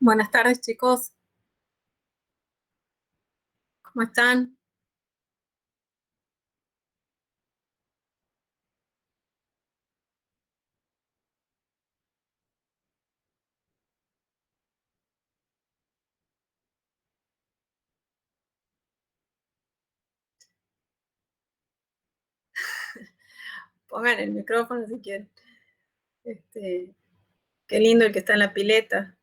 Buenas tardes, chicos. ¿Cómo están? Pongan el micrófono si quieren. Este, qué lindo el que está en la pileta.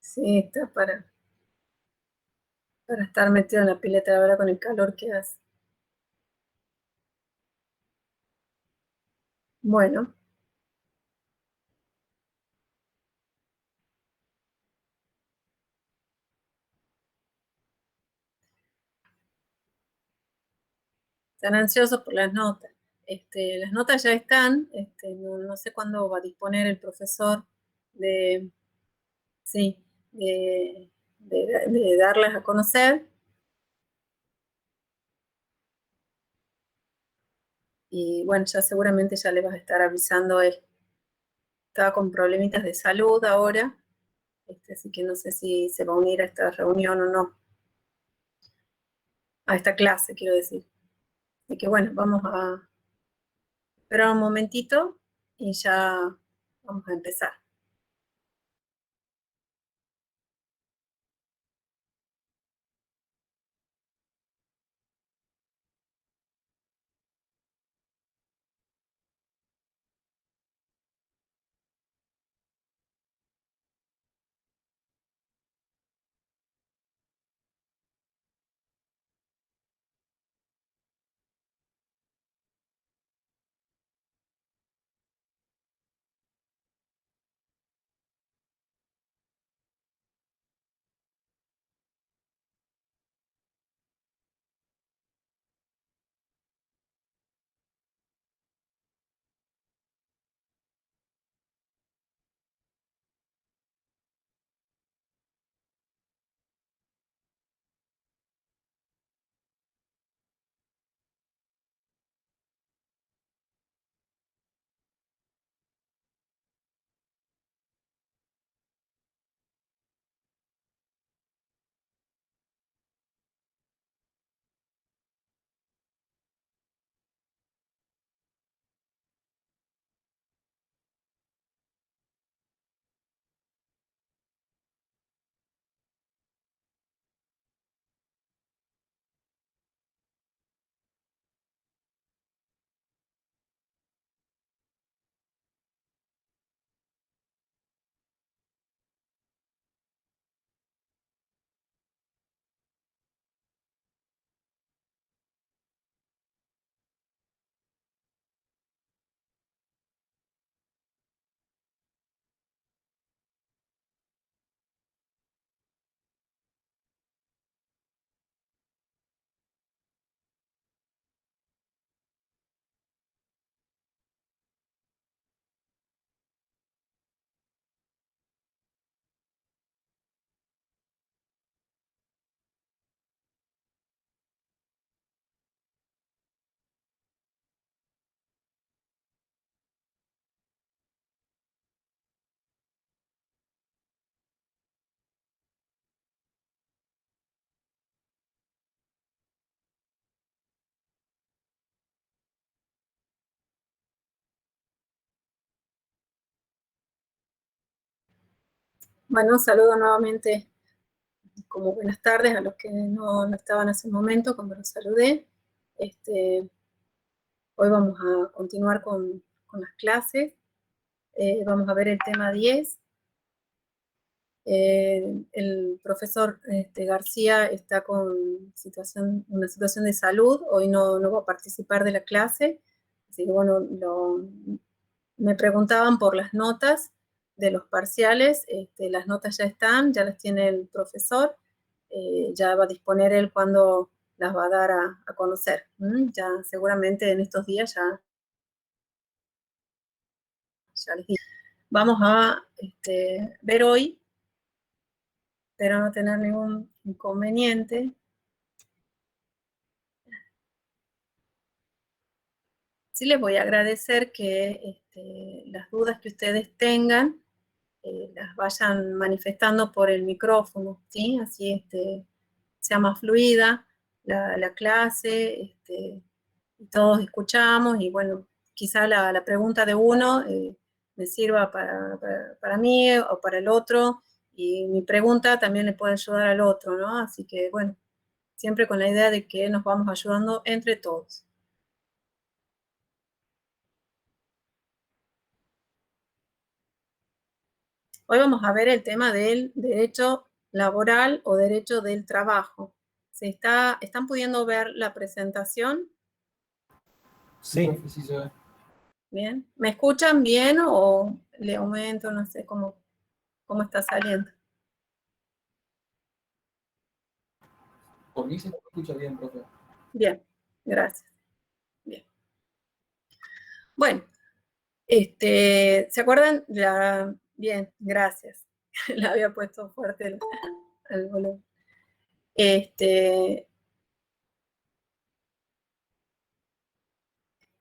Sí, está para estar metido en la pileta ahora con el calor que hace. Bueno, están ansiosos por las notas. Las notas ya están. No sé cuándo va a disponer el profesor de, sí, de darlas a conocer. Y bueno, ya seguramente ya le vas a estar avisando él. Estaba con problemitas de salud ahora. Así que no sé si se va a unir a esta reunión o no, a esta clase, quiero decir. Así que bueno, vamos a esperar un momentito y ya vamos a empezar. Bueno, saludo nuevamente como buenas tardes a los que no estaban hace un momento cuando los saludé. Este, Hoy vamos a continuar con las clases. Vamos a ver el tema 10. El profesor García está con una situación de salud, hoy no va a participar de la clase, así que bueno, me preguntaban por las notas de los parciales. Las notas ya están, ya las tiene el profesor, ya va a disponer él cuando las va a dar a conocer. Ya seguramente en estos días ya les digo. Vamos a ver hoy espero no tener ningún inconveniente. Sí les voy a agradecer que las dudas que ustedes tengan las vayan manifestando por el micrófono, ¿sí? Así sea más fluida la clase, y todos escuchamos, y bueno, quizá la pregunta de uno me sirva para mí o para el otro, y mi pregunta también le puede ayudar al otro, ¿no? Así que, bueno, siempre con la idea de que nos vamos ayudando entre todos. Hoy vamos a ver el tema del derecho laboral o derecho del trabajo. ¿Están pudiendo ver la presentación? Sí. Bien. ¿Me escuchan bien o le aumento? No sé cómo está saliendo. Por mí se escucha bien, profe. Bien, gracias. Bien. Bueno, ¿se acuerdan? Bien, gracias. Le había puesto fuerte el volumen.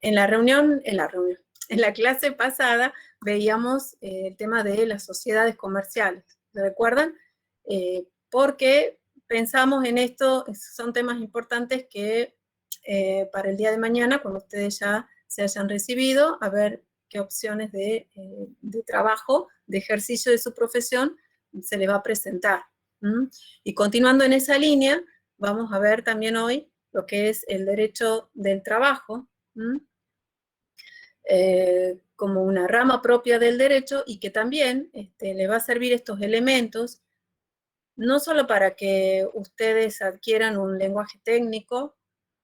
En la clase pasada veíamos el tema de las sociedades comerciales, ¿lo recuerdan? Porque pensamos en esto, son temas importantes que para el día de mañana, cuando ustedes ya se hayan recibido, a ver qué opciones de trabajo, de ejercicio de su profesión se les va a presentar. Y continuando en esa línea, vamos a ver también hoy lo que es el derecho del trabajo, como una rama propia del derecho, y que también le va a servir estos elementos, no solo para que ustedes adquieran un lenguaje técnico,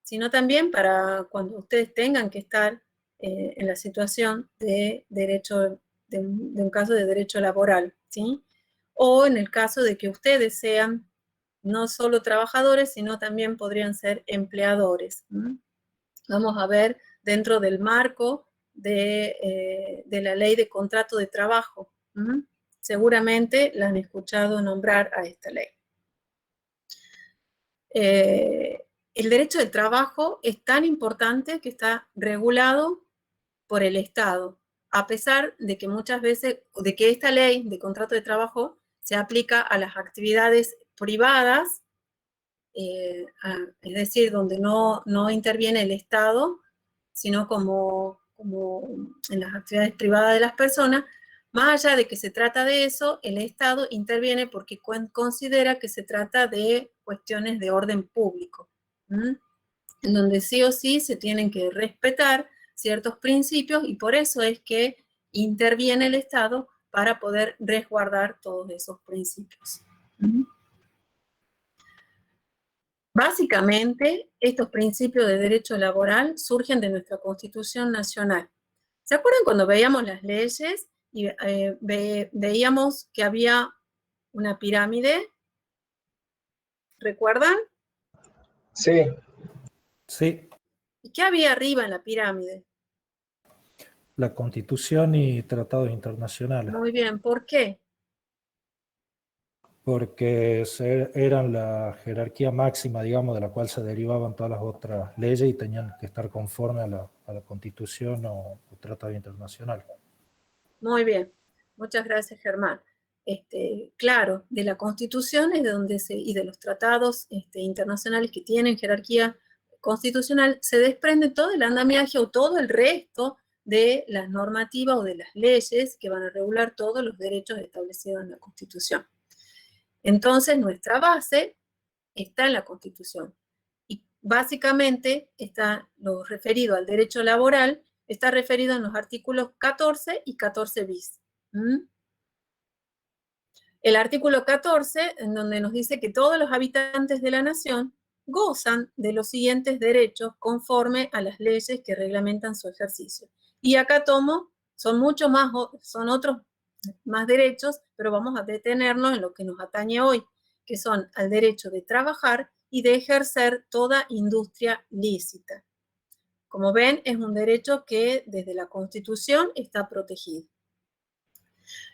sino también para cuando ustedes tengan que estar en la situación de derecho, de un caso de derecho laboral, ¿sí? O en el caso de que ustedes sean no solo trabajadores, sino también podrían ser empleadores. Vamos a ver dentro del marco de la ley de contrato de trabajo. Seguramente la han escuchado nombrar a esta ley. El derecho del trabajo es tan importante que está regulado por el Estado, a pesar de que muchas veces, de que esta ley de contrato de trabajo se aplica a las actividades privadas, es decir, donde no interviene el Estado, sino como en las actividades privadas de las personas. Más allá de que se trata de eso, el Estado interviene porque considera que se trata de cuestiones de orden público, en donde sí o sí se tienen que respetar ciertos principios, y por eso es que interviene el Estado para poder resguardar todos esos principios. Básicamente, estos principios de derecho laboral surgen de nuestra Constitución Nacional. ¿Se acuerdan cuando veíamos las leyes y veíamos que había una pirámide? ¿Recuerdan? Sí. Sí. ¿Y qué había arriba en la pirámide? La Constitución y tratados internacionales. Muy bien, ¿por qué? Porque eran la jerarquía máxima, digamos, de la cual se derivaban todas las otras leyes y tenían que estar conforme a la Constitución o tratado internacional. Muy bien, muchas gracias, Germán. Claro, de la Constitución es de donde y de los tratados internacionales que tienen jerarquía constitucional, se desprende todo el andamiaje o todo el resto de las normativas o de las leyes que van a regular todos los derechos establecidos en la Constitución. Entonces, nuestra base está en la Constitución. Y básicamente está lo referido al derecho laboral, está referido en los artículos 14 y 14 bis. El artículo 14, en donde nos dice que todos los habitantes de la nación gozan de los siguientes derechos conforme a las leyes que reglamentan su ejercicio. Y acá son otros más derechos, pero vamos a detenernos en lo que nos atañe hoy, que son al derecho de trabajar y de ejercer toda industria lícita. Como ven, es un derecho que desde la Constitución está protegido.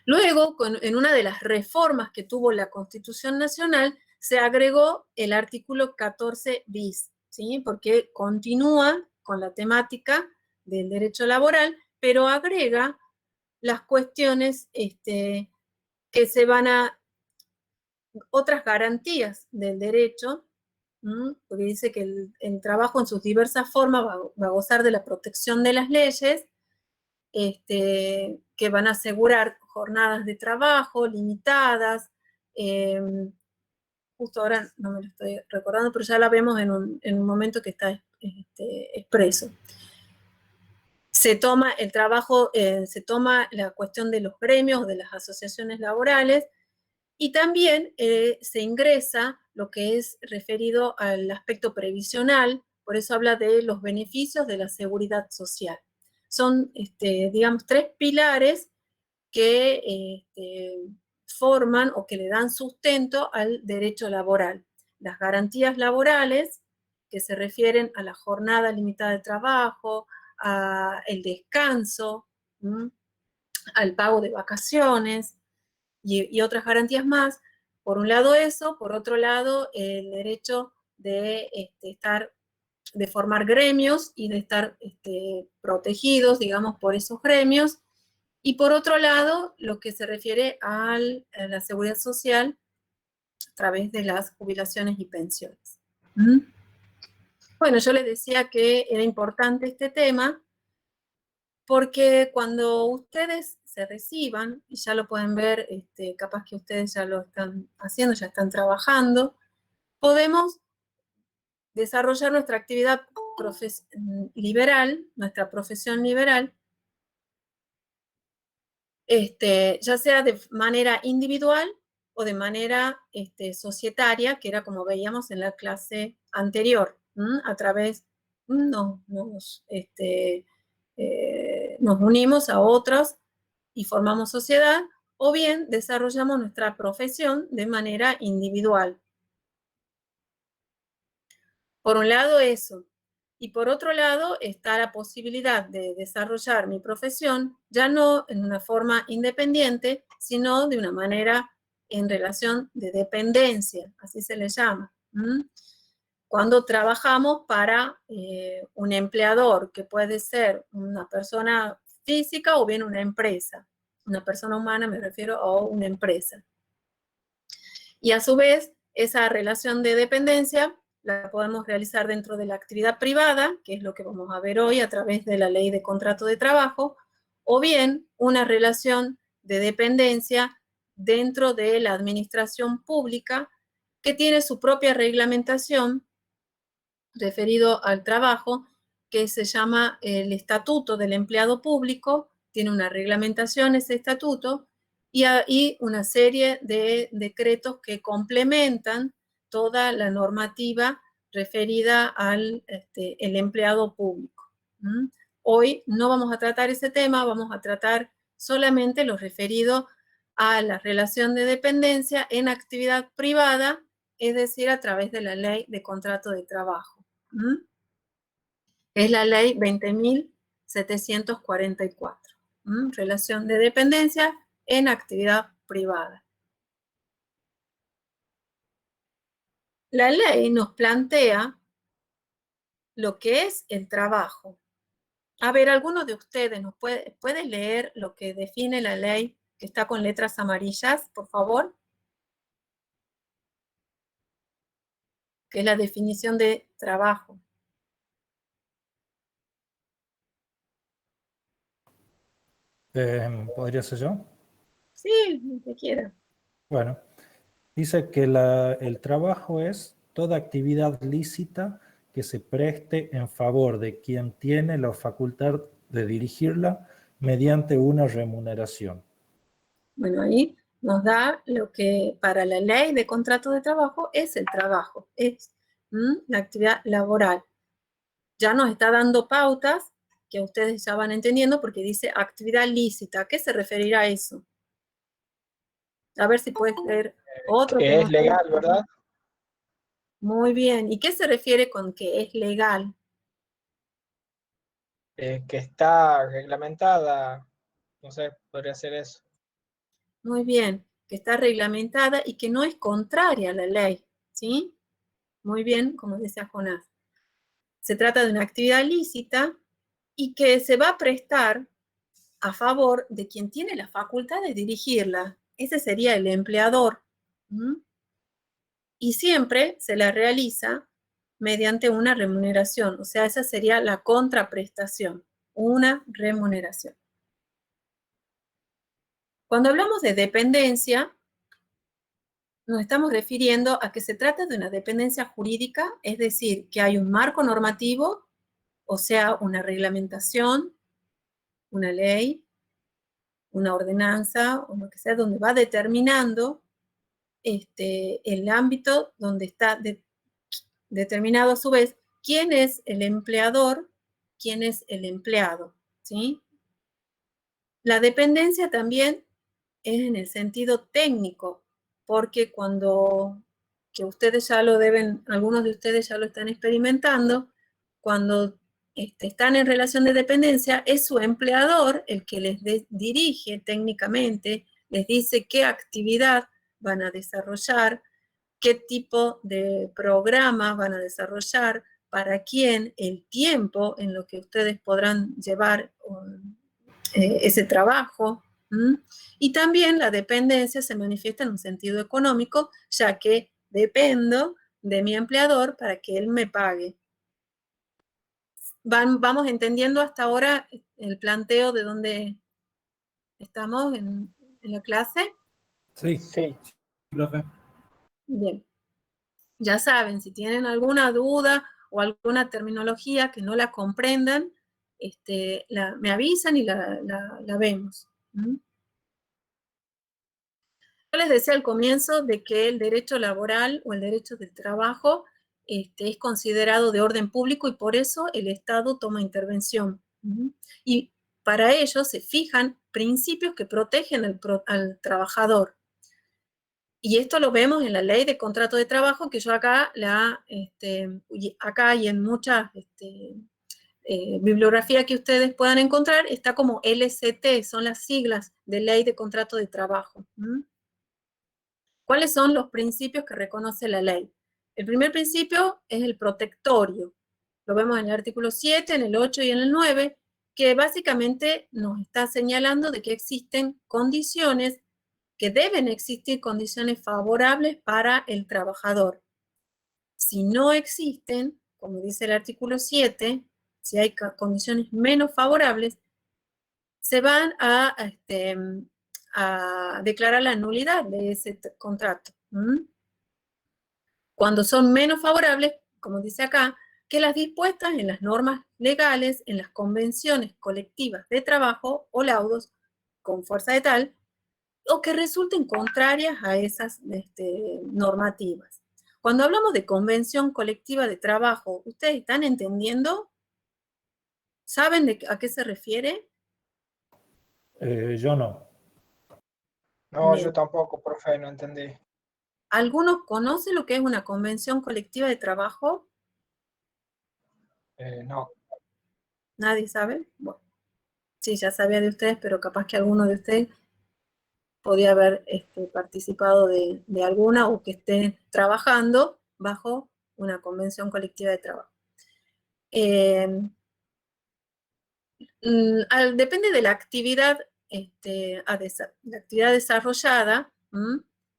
Luego, en una de las reformas que tuvo la Constitución Nacional, se agregó el artículo 14 bis, ¿sí? Porque continúa con la temática del derecho laboral, pero agrega las cuestiones que se van a otras garantías del derecho, porque dice que el trabajo en sus diversas formas va a gozar de la protección de las leyes, que van a asegurar jornadas de trabajo limitadas. Justo ahora no me lo estoy recordando, pero ya la vemos en un momento que está expreso. Se toma el trabajo, se toma la cuestión de los gremios, de las asociaciones laborales, y también se ingresa lo que es referido al aspecto previsional, por eso habla de los beneficios de la seguridad social. Son, digamos, 3 pilares que forman o que le dan sustento al derecho laboral. Las garantías laborales, que se refieren a la jornada limitada de trabajo, al descanso, al pago de vacaciones y otras garantías más. Por un lado eso, por otro lado el derecho de de formar gremios y de estar protegidos, digamos, por esos gremios. Y por otro lado, lo que se refiere a la seguridad social a través de las jubilaciones y pensiones. Bueno, yo les decía que era importante este tema porque cuando ustedes se reciban, y ya lo pueden ver, capaz que ustedes ya lo están haciendo, ya están trabajando, podemos desarrollar nuestra actividad liberal, nuestra profesión liberal, ya sea de manera individual o de manera societaria, que era como veíamos en la clase anterior, a través, nos unimos a otros y formamos sociedad, o bien desarrollamos nuestra profesión de manera individual. Por un lado eso, y por otro lado está la posibilidad de desarrollar mi profesión ya no en una forma independiente, sino de una manera en relación de dependencia, así se le llama. Cuando trabajamos para un empleador, que puede ser una persona física o bien una empresa. Una persona humana me refiero a una empresa. Y a su vez, esa relación de dependencia la podemos realizar dentro de la actividad privada, que es lo que vamos a ver hoy a través de la ley de contrato de trabajo, o bien una relación de dependencia dentro de la administración pública, que tiene su propia reglamentación referido al trabajo, que se llama el Estatuto del Empleado Público, tiene una reglamentación ese estatuto, y una serie de decretos que complementan toda la normativa referida al el empleado público. Hoy no vamos a tratar ese tema, vamos a tratar solamente lo referido a la relación de dependencia en actividad privada, es decir, a través de la ley de contrato de trabajo. Es la ley 20.744. Relación de dependencia en actividad privada. La ley nos plantea lo que es el trabajo. A ver, ¿alguno de ustedes nos puede leer lo que define la ley que está con letras amarillas, por favor? Que es la definición de trabajo. ¿Podría ser yo? Sí, lo que quiera. Bueno, dice que el trabajo es toda actividad lícita que se preste en favor de quien tiene la facultad de dirigirla mediante una remuneración. Bueno, ahí nos da lo que para la ley de contrato de trabajo es el trabajo, es la actividad laboral. Ya nos está dando pautas que ustedes ya van entendiendo porque dice actividad lícita. ¿A qué se referirá eso? A ver si puedes leer otro. Que es legal, ¿verdad? Muy bien. ¿Y qué se refiere con que es legal? Que está reglamentada, no sé, podría ser eso. Muy bien, que está reglamentada y que no es contraria a la ley, ¿sí? Muy bien, como decía Jonás. Se trata de una actividad lícita y que se va a prestar a favor de quien tiene la facultad de dirigirla. Ese sería el empleador. ¿Mm? Y siempre se la realiza mediante una remuneración, o sea, esa sería la contraprestación, una remuneración. Cuando hablamos de dependencia, nos estamos refiriendo a que se trata de una dependencia jurídica, es decir, que hay un marco normativo, o sea, una reglamentación, una ley, una ordenanza, o lo que sea, donde va determinando el ámbito donde está determinado a su vez quién es el empleador, quién es el empleado, ¿sí? La dependencia también es en el sentido técnico, porque que ustedes ya lo deben, algunos de ustedes ya lo están experimentando, cuando están en relación de dependencia, es su empleador el que les dirige técnicamente, les dice qué actividad van a desarrollar, qué tipo de programa van a desarrollar, para quién, el tiempo en lo que ustedes podrán llevar ese trabajo. Y también la dependencia se manifiesta en un sentido económico, ya que dependo de mi empleador para que él me pague. ¿Vamos entendiendo hasta ahora el planteo de dónde estamos en la clase? Sí, Sí. profe. Bien. Ya saben, si tienen alguna duda o alguna terminología que no la comprendan, me avisan y la vemos. Yo les decía al comienzo de que el derecho laboral o el derecho del trabajo es considerado de orden público y por eso el Estado toma intervención. Y para ello se fijan principios que protegen al trabajador. Y esto lo vemos en la ley de contrato de trabajo, que yo acá, acá y en muchas bibliografía que ustedes puedan encontrar, está como LCT, son las siglas de ley de contrato de trabajo. ¿Cuáles son los principios que reconoce la ley? El primer principio es el protectorio. Lo vemos en el artículo 7, en el 8 y en el 9, que básicamente nos está señalando de que existen condiciones, que deben existir condiciones favorables para el trabajador. Si no existen, como dice el artículo 7, si hay condiciones menos favorables, se van a declarar la nulidad de ese contrato. Cuando son menos favorables, como dice acá, que las dispuestas en las normas legales, en las convenciones colectivas de trabajo o laudos con fuerza de tal, o que resulten contrarias a esas normativas. Cuando hablamos de convención colectiva de trabajo, ¿ustedes están entendiendo? ¿Saben a qué se refiere? Yo no. No, Bien. yo tampoco, profe, no entendí. ¿Algunos conocen lo que es una convención colectiva de trabajo? No. ¿Nadie sabe? Bueno, sí, ya sabía de ustedes, pero capaz que alguno de ustedes podía haber participado de alguna o que esté trabajando bajo una convención colectiva de trabajo. Depende de la actividad, la actividad desarrollada.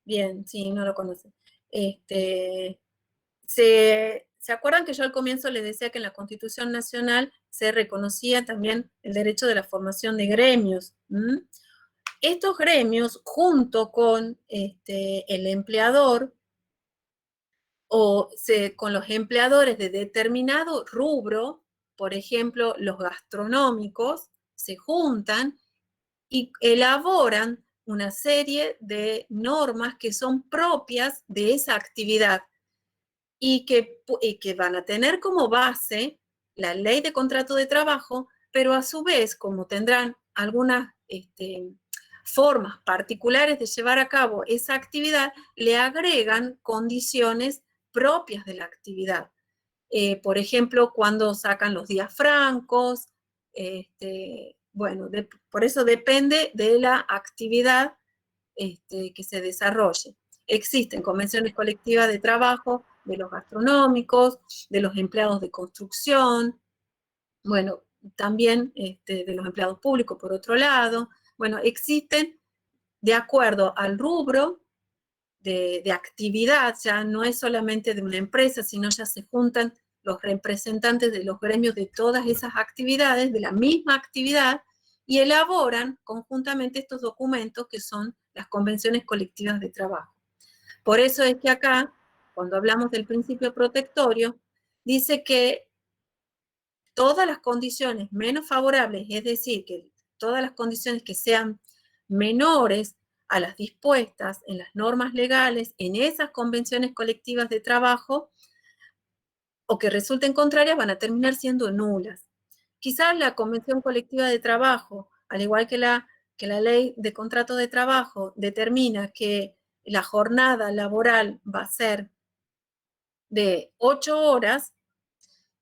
Bien, sí, no lo conocen. ¿Se acuerdan que yo al comienzo les decía que en la Constitución Nacional se reconocía también el derecho de la formación de gremios? Estos gremios, junto con el empleador, con los empleadores de determinado rubro, por ejemplo, los gastronómicos, se juntan y elaboran una serie de normas que son propias de esa actividad y que van a tener como base la ley de contrato de trabajo, pero a su vez, como tendrán algunas formas particulares de llevar a cabo esa actividad, le agregan condiciones propias de la actividad. Por ejemplo, cuando sacan los días francos, bueno, por eso depende de la actividad que se desarrolle. Existen convenciones colectivas de trabajo de los gastronómicos, de los empleados de construcción, bueno, también de los empleados públicos por otro lado. Bueno, existen de acuerdo al rubro de actividad, ya no es solamente de una empresa, sino ya se juntan los representantes de los gremios de todas esas actividades, de la misma actividad, y elaboran conjuntamente estos documentos que son las convenciones colectivas de trabajo. Por eso es que acá, cuando hablamos del principio protectorio, dice que todas las condiciones menos favorables, es decir, que todas las condiciones que sean menores a las dispuestas en las normas legales, en esas convenciones colectivas de trabajo, o que resulten contrarias, van a terminar siendo nulas. Quizás la convención colectiva de trabajo, al igual que la ley de contrato de trabajo, determina que la jornada laboral va a ser de 8 horas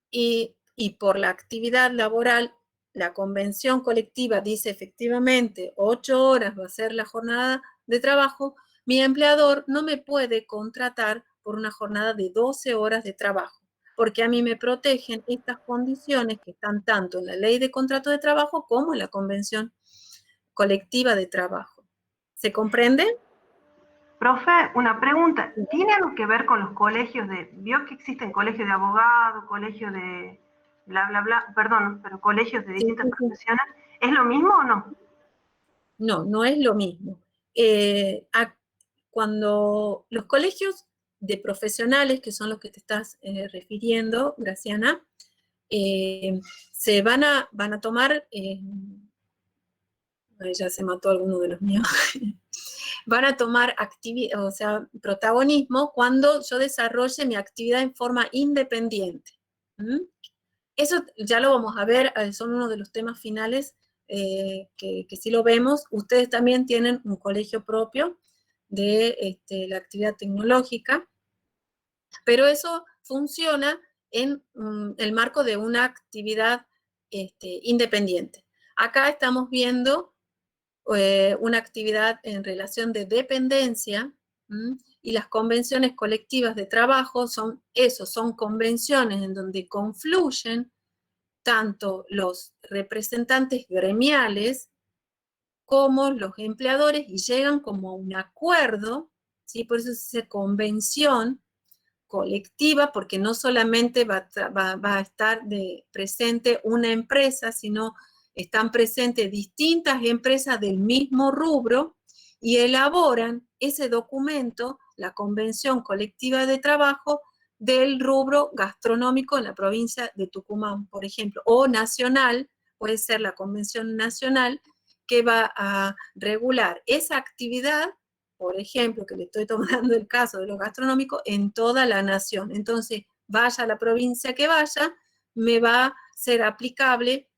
y por la actividad laboral, la convención colectiva dice efectivamente 8 horas va a ser la jornada de trabajo, mi empleador no me puede contratar por una jornada de 12 horas de trabajo, porque a mí me protegen estas condiciones que están tanto en la ley de contrato de trabajo como en la convención colectiva de trabajo. ¿Se comprende? Profe, una pregunta. ¿Tiene algo que ver con los colegios vio que existen colegios de abogados, colegios de bla, bla, bla, perdón, pero colegios de distintas profesiones? ¿Es lo mismo o no? No, no es lo mismo. Cuando los colegios de profesionales, que son los que te estás refiriendo, Graciana, se van a tomar, ya se mató alguno de los míos, van a tomar protagonismo cuando yo desarrolle mi actividad en forma independiente. ¿Mm? Eso ya lo vamos a ver, son uno de los temas finales que sí lo vemos. Ustedes también tienen un colegio propio de la actividad tecnológica, pero eso funciona en el marco de una actividad independiente. Acá estamos viendo una actividad en relación de dependencia, y las convenciones colectivas de trabajo son convenciones en donde confluyen tanto los representantes gremiales como los empleadores y llegan como a un acuerdo, ¿sí? Por eso se dice convención colectiva, porque no solamente va a estar presente una empresa, sino están presentes distintas empresas del mismo rubro y elaboran ese documento, la Convención Colectiva de Trabajo, del rubro gastronómico en la provincia de Tucumán, por ejemplo, o nacional, puede ser la Convención Nacional, que va a regular esa actividad, por ejemplo, que le estoy tomando el caso de lo gastronómico, en toda la nación. Entonces, vaya a la provincia que vaya, me va a ser aplicable,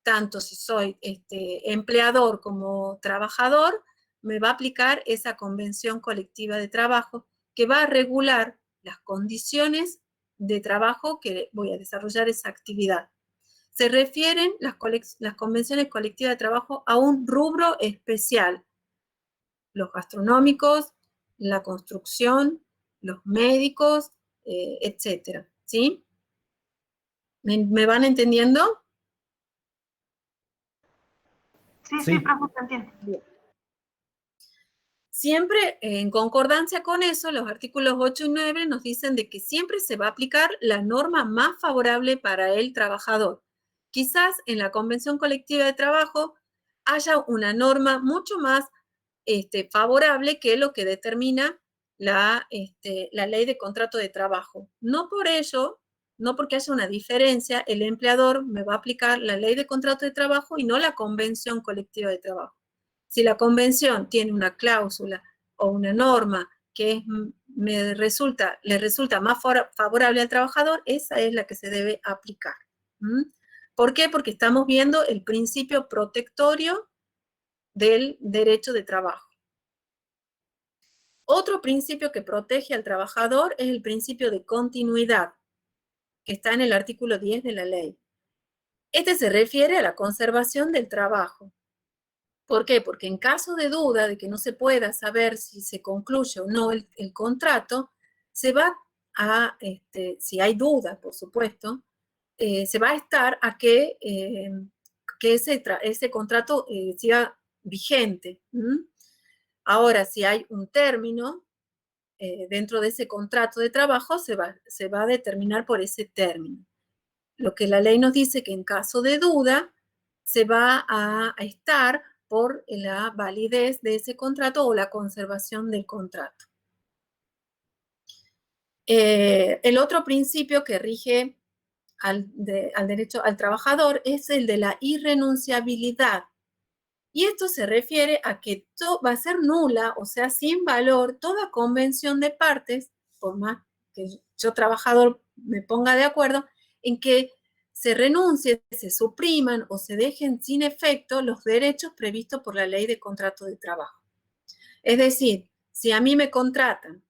tanto si soy empleador como trabajador, me va a aplicar esa convención colectiva de trabajo que va a regular las condiciones de trabajo que voy a desarrollar esa actividad. Se refieren las convenciones colectivas de trabajo a un rubro especial: los gastronómicos, la construcción, los médicos, etcétera, ¿sí? ¿Me van entendiendo? Sí, profe, te entiendo. Bien. Siempre en concordancia con eso, los artículos 8 y 9 nos dicen de que siempre se va a aplicar la norma más favorable para el trabajador. Quizás en la Convención Colectiva de Trabajo haya una norma mucho más favorable que lo que determina la ley de contrato de trabajo. No por ello, no porque haya una diferencia, el empleador me va a aplicar la ley de contrato de trabajo y no la Convención Colectiva de Trabajo. Si la convención tiene una cláusula o una norma que le resulta más favorable al trabajador, esa es la que se debe aplicar. ¿Por qué? Porque estamos viendo el principio protectorio del derecho de trabajo. Otro principio que protege al trabajador es el principio de continuidad, que está en el artículo 10 de la ley. Este se refiere a la conservación del trabajo. ¿Por qué? Porque en caso de duda de que no se pueda saber si se concluye o no el contrato, se va a, si hay duda, por supuesto, se va a estar a que ese contrato siga vigente. Ahora, si hay un término dentro de ese contrato de trabajo, se va a determinar por ese término. Lo que la ley nos dice que en caso de duda, se va a estar por la validez de ese contrato o la conservación del contrato. El otro principio que rige al derecho al trabajador es el de la irrenunciabilidad. Y esto se refiere a que va a ser nula, o sea, sin valor, toda convención de partes, por más que yo trabajador me ponga de acuerdo, en que se renuncie, se supriman o se dejen sin efecto los derechos previstos por la ley de contrato de trabajo. Es decir, si a mí me contratan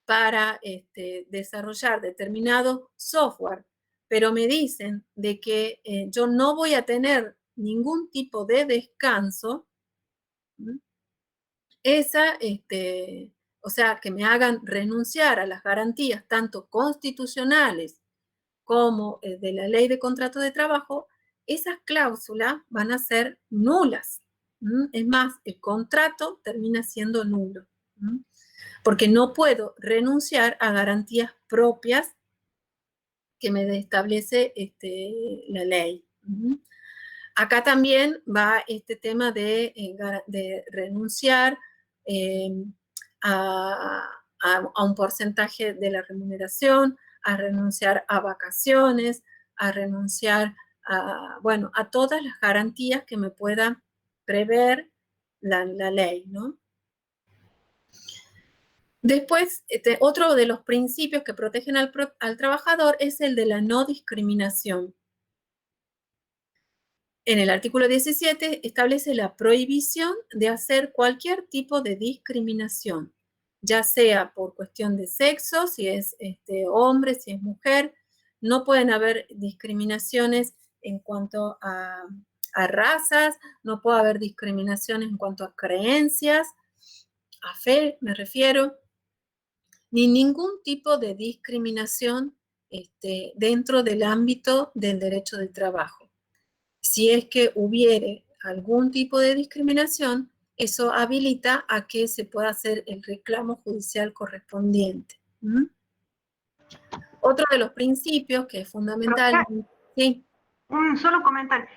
para desarrollar determinado software, pero me dicen de que yo no voy a tener ningún tipo de descanso, o sea, que me hagan renunciar a las garantías tanto constitucionales como de la ley de contrato de trabajo, esas cláusulas van a ser nulas. Es más, el contrato termina siendo nulo, porque no puedo renunciar a garantías propias que me establece la ley. Acá también va este tema de renunciar a un porcentaje de la remuneración, a renunciar a vacaciones, a renunciar a todas las garantías que me pueda prever la ley, ¿no? Después, otro de los principios que protegen al trabajador es el de la no discriminación. En el artículo 17 establece la prohibición de hacer cualquier tipo de discriminación, ya sea por cuestión de sexo, si es hombre, si es mujer. No pueden haber discriminaciones en cuanto a razas, no puede haber discriminaciones en cuanto a creencias, a fe me refiero, ni ningún tipo de discriminación dentro del ámbito del derecho del trabajo. Si es que hubiere algún tipo de discriminación, eso habilita a que se pueda hacer el reclamo judicial correspondiente. Otro de los principios que es fundamental... Sí. Un solo comentario.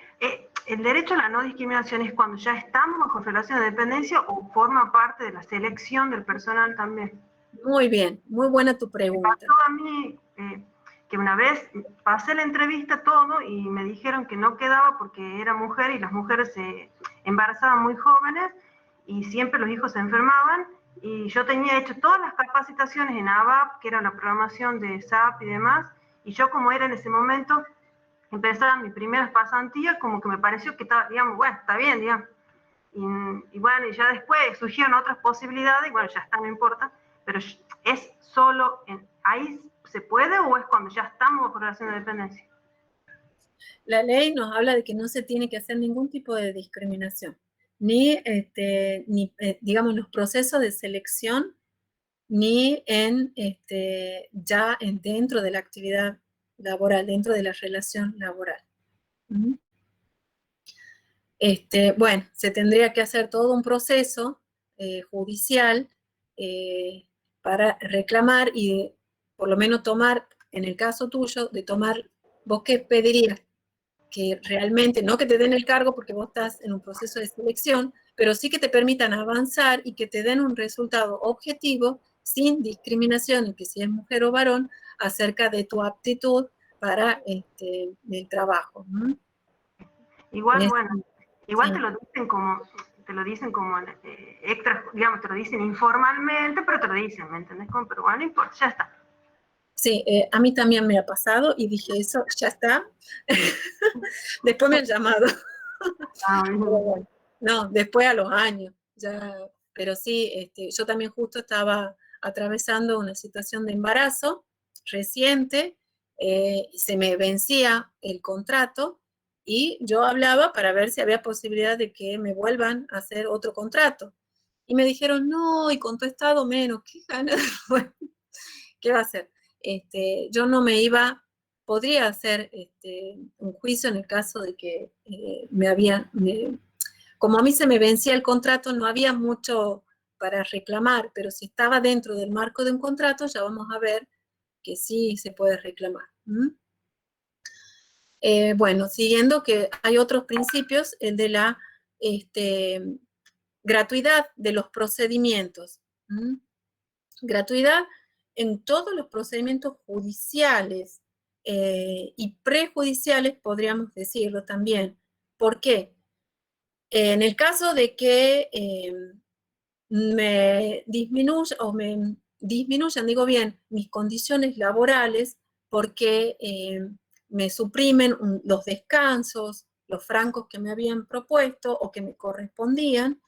¿El derecho a la no discriminación es cuando ya estamos bajo relación de dependencia o forma parte de la selección del personal también? Muy bien, muy buena tu pregunta. Me pasó a mí que una vez pasé la entrevista todo y me dijeron que no quedaba porque era mujer y las mujeres se embarazaban muy jóvenes y siempre los hijos se enfermaban y yo tenía hecho todas las capacitaciones en ABAP, que era la programación de SAP y demás, y yo como era en ese momento, empezaba mis primeras pasantías, como que me pareció que estaba, digamos, bueno, está bien, digamos. Y bueno, y ya después surgieron otras posibilidades, y bueno, ya está, no importa, pero es solo, ahí se puede o es cuando ya estamos bajo relación de dependencia. La ley nos habla de que no se tiene que hacer ningún tipo de discriminación, ni digamos, en los procesos de selección, ni dentro de la actividad laboral, dentro de la relación laboral. Bueno, se tendría que hacer todo un proceso judicial para reclamar y por lo menos tomar, en el caso tuyo, de tomar, ¿vos qué pedirías? Que realmente, no que te den el cargo porque vos estás en un proceso de selección, pero sí que te permitan avanzar y que te den un resultado objetivo, sin discriminación, en que si es mujer o varón, acerca de tu aptitud para el trabajo. Igual, bueno, igual sí. te lo dicen como extra, digamos, te lo dicen informalmente, pero te lo dicen, ¿me entendés? Pero bueno, no importa, ya está. Sí, a mí también me ha pasado y dije, eso ya está. Después me han llamado. No, después a los años. Ya, pero sí, yo también justo estaba atravesando una situación de embarazo reciente, se me vencía el contrato y yo hablaba para ver si había posibilidad de que me vuelvan a hacer otro contrato. Y me dijeron, no, y con tu estado menos, qué ganas. Bueno, ¿qué va a hacer? Yo no me iba, podría hacer un juicio en el caso de que como a mí se me vencía el contrato, no había mucho para reclamar, pero si estaba dentro del marco de un contrato, ya vamos a ver que sí se puede reclamar. Bueno, siguiendo que hay otros principios, el de la gratuidad de los procedimientos. Gratuidad en todos los procedimientos judiciales y prejudiciales, podríamos decirlo también. ¿Por qué? En el caso de que me disminuyan, digo bien, mis condiciones laborales porque me suprimen los descansos, los francos que me habían propuesto o que me correspondían,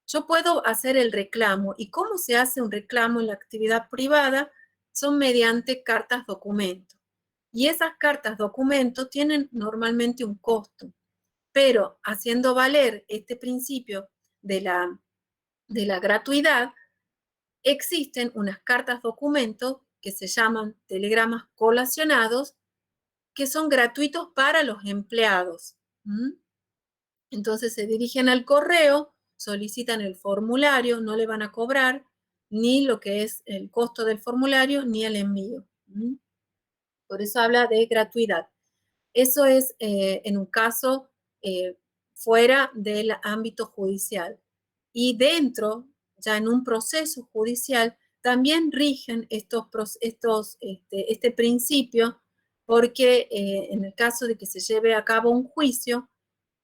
yo puedo hacer el reclamo. ¿Y cómo se hace un reclamo en la actividad privada? Son mediante cartas documento. Y esas cartas documento tienen normalmente un costo. Pero haciendo valer este principio de la gratuidad, existen unas cartas documento que se llaman telegramas colacionados, que son gratuitos para los empleados. Entonces se dirigen al correo, solicitan el formulario, no le van a cobrar ni lo que es el costo del formulario ni el envío. Por eso habla de gratuidad. Eso es en un caso fuera del ámbito judicial. Y dentro, ya en un proceso judicial, también rigen este principio, porque en el caso de que se lleve a cabo un juicio,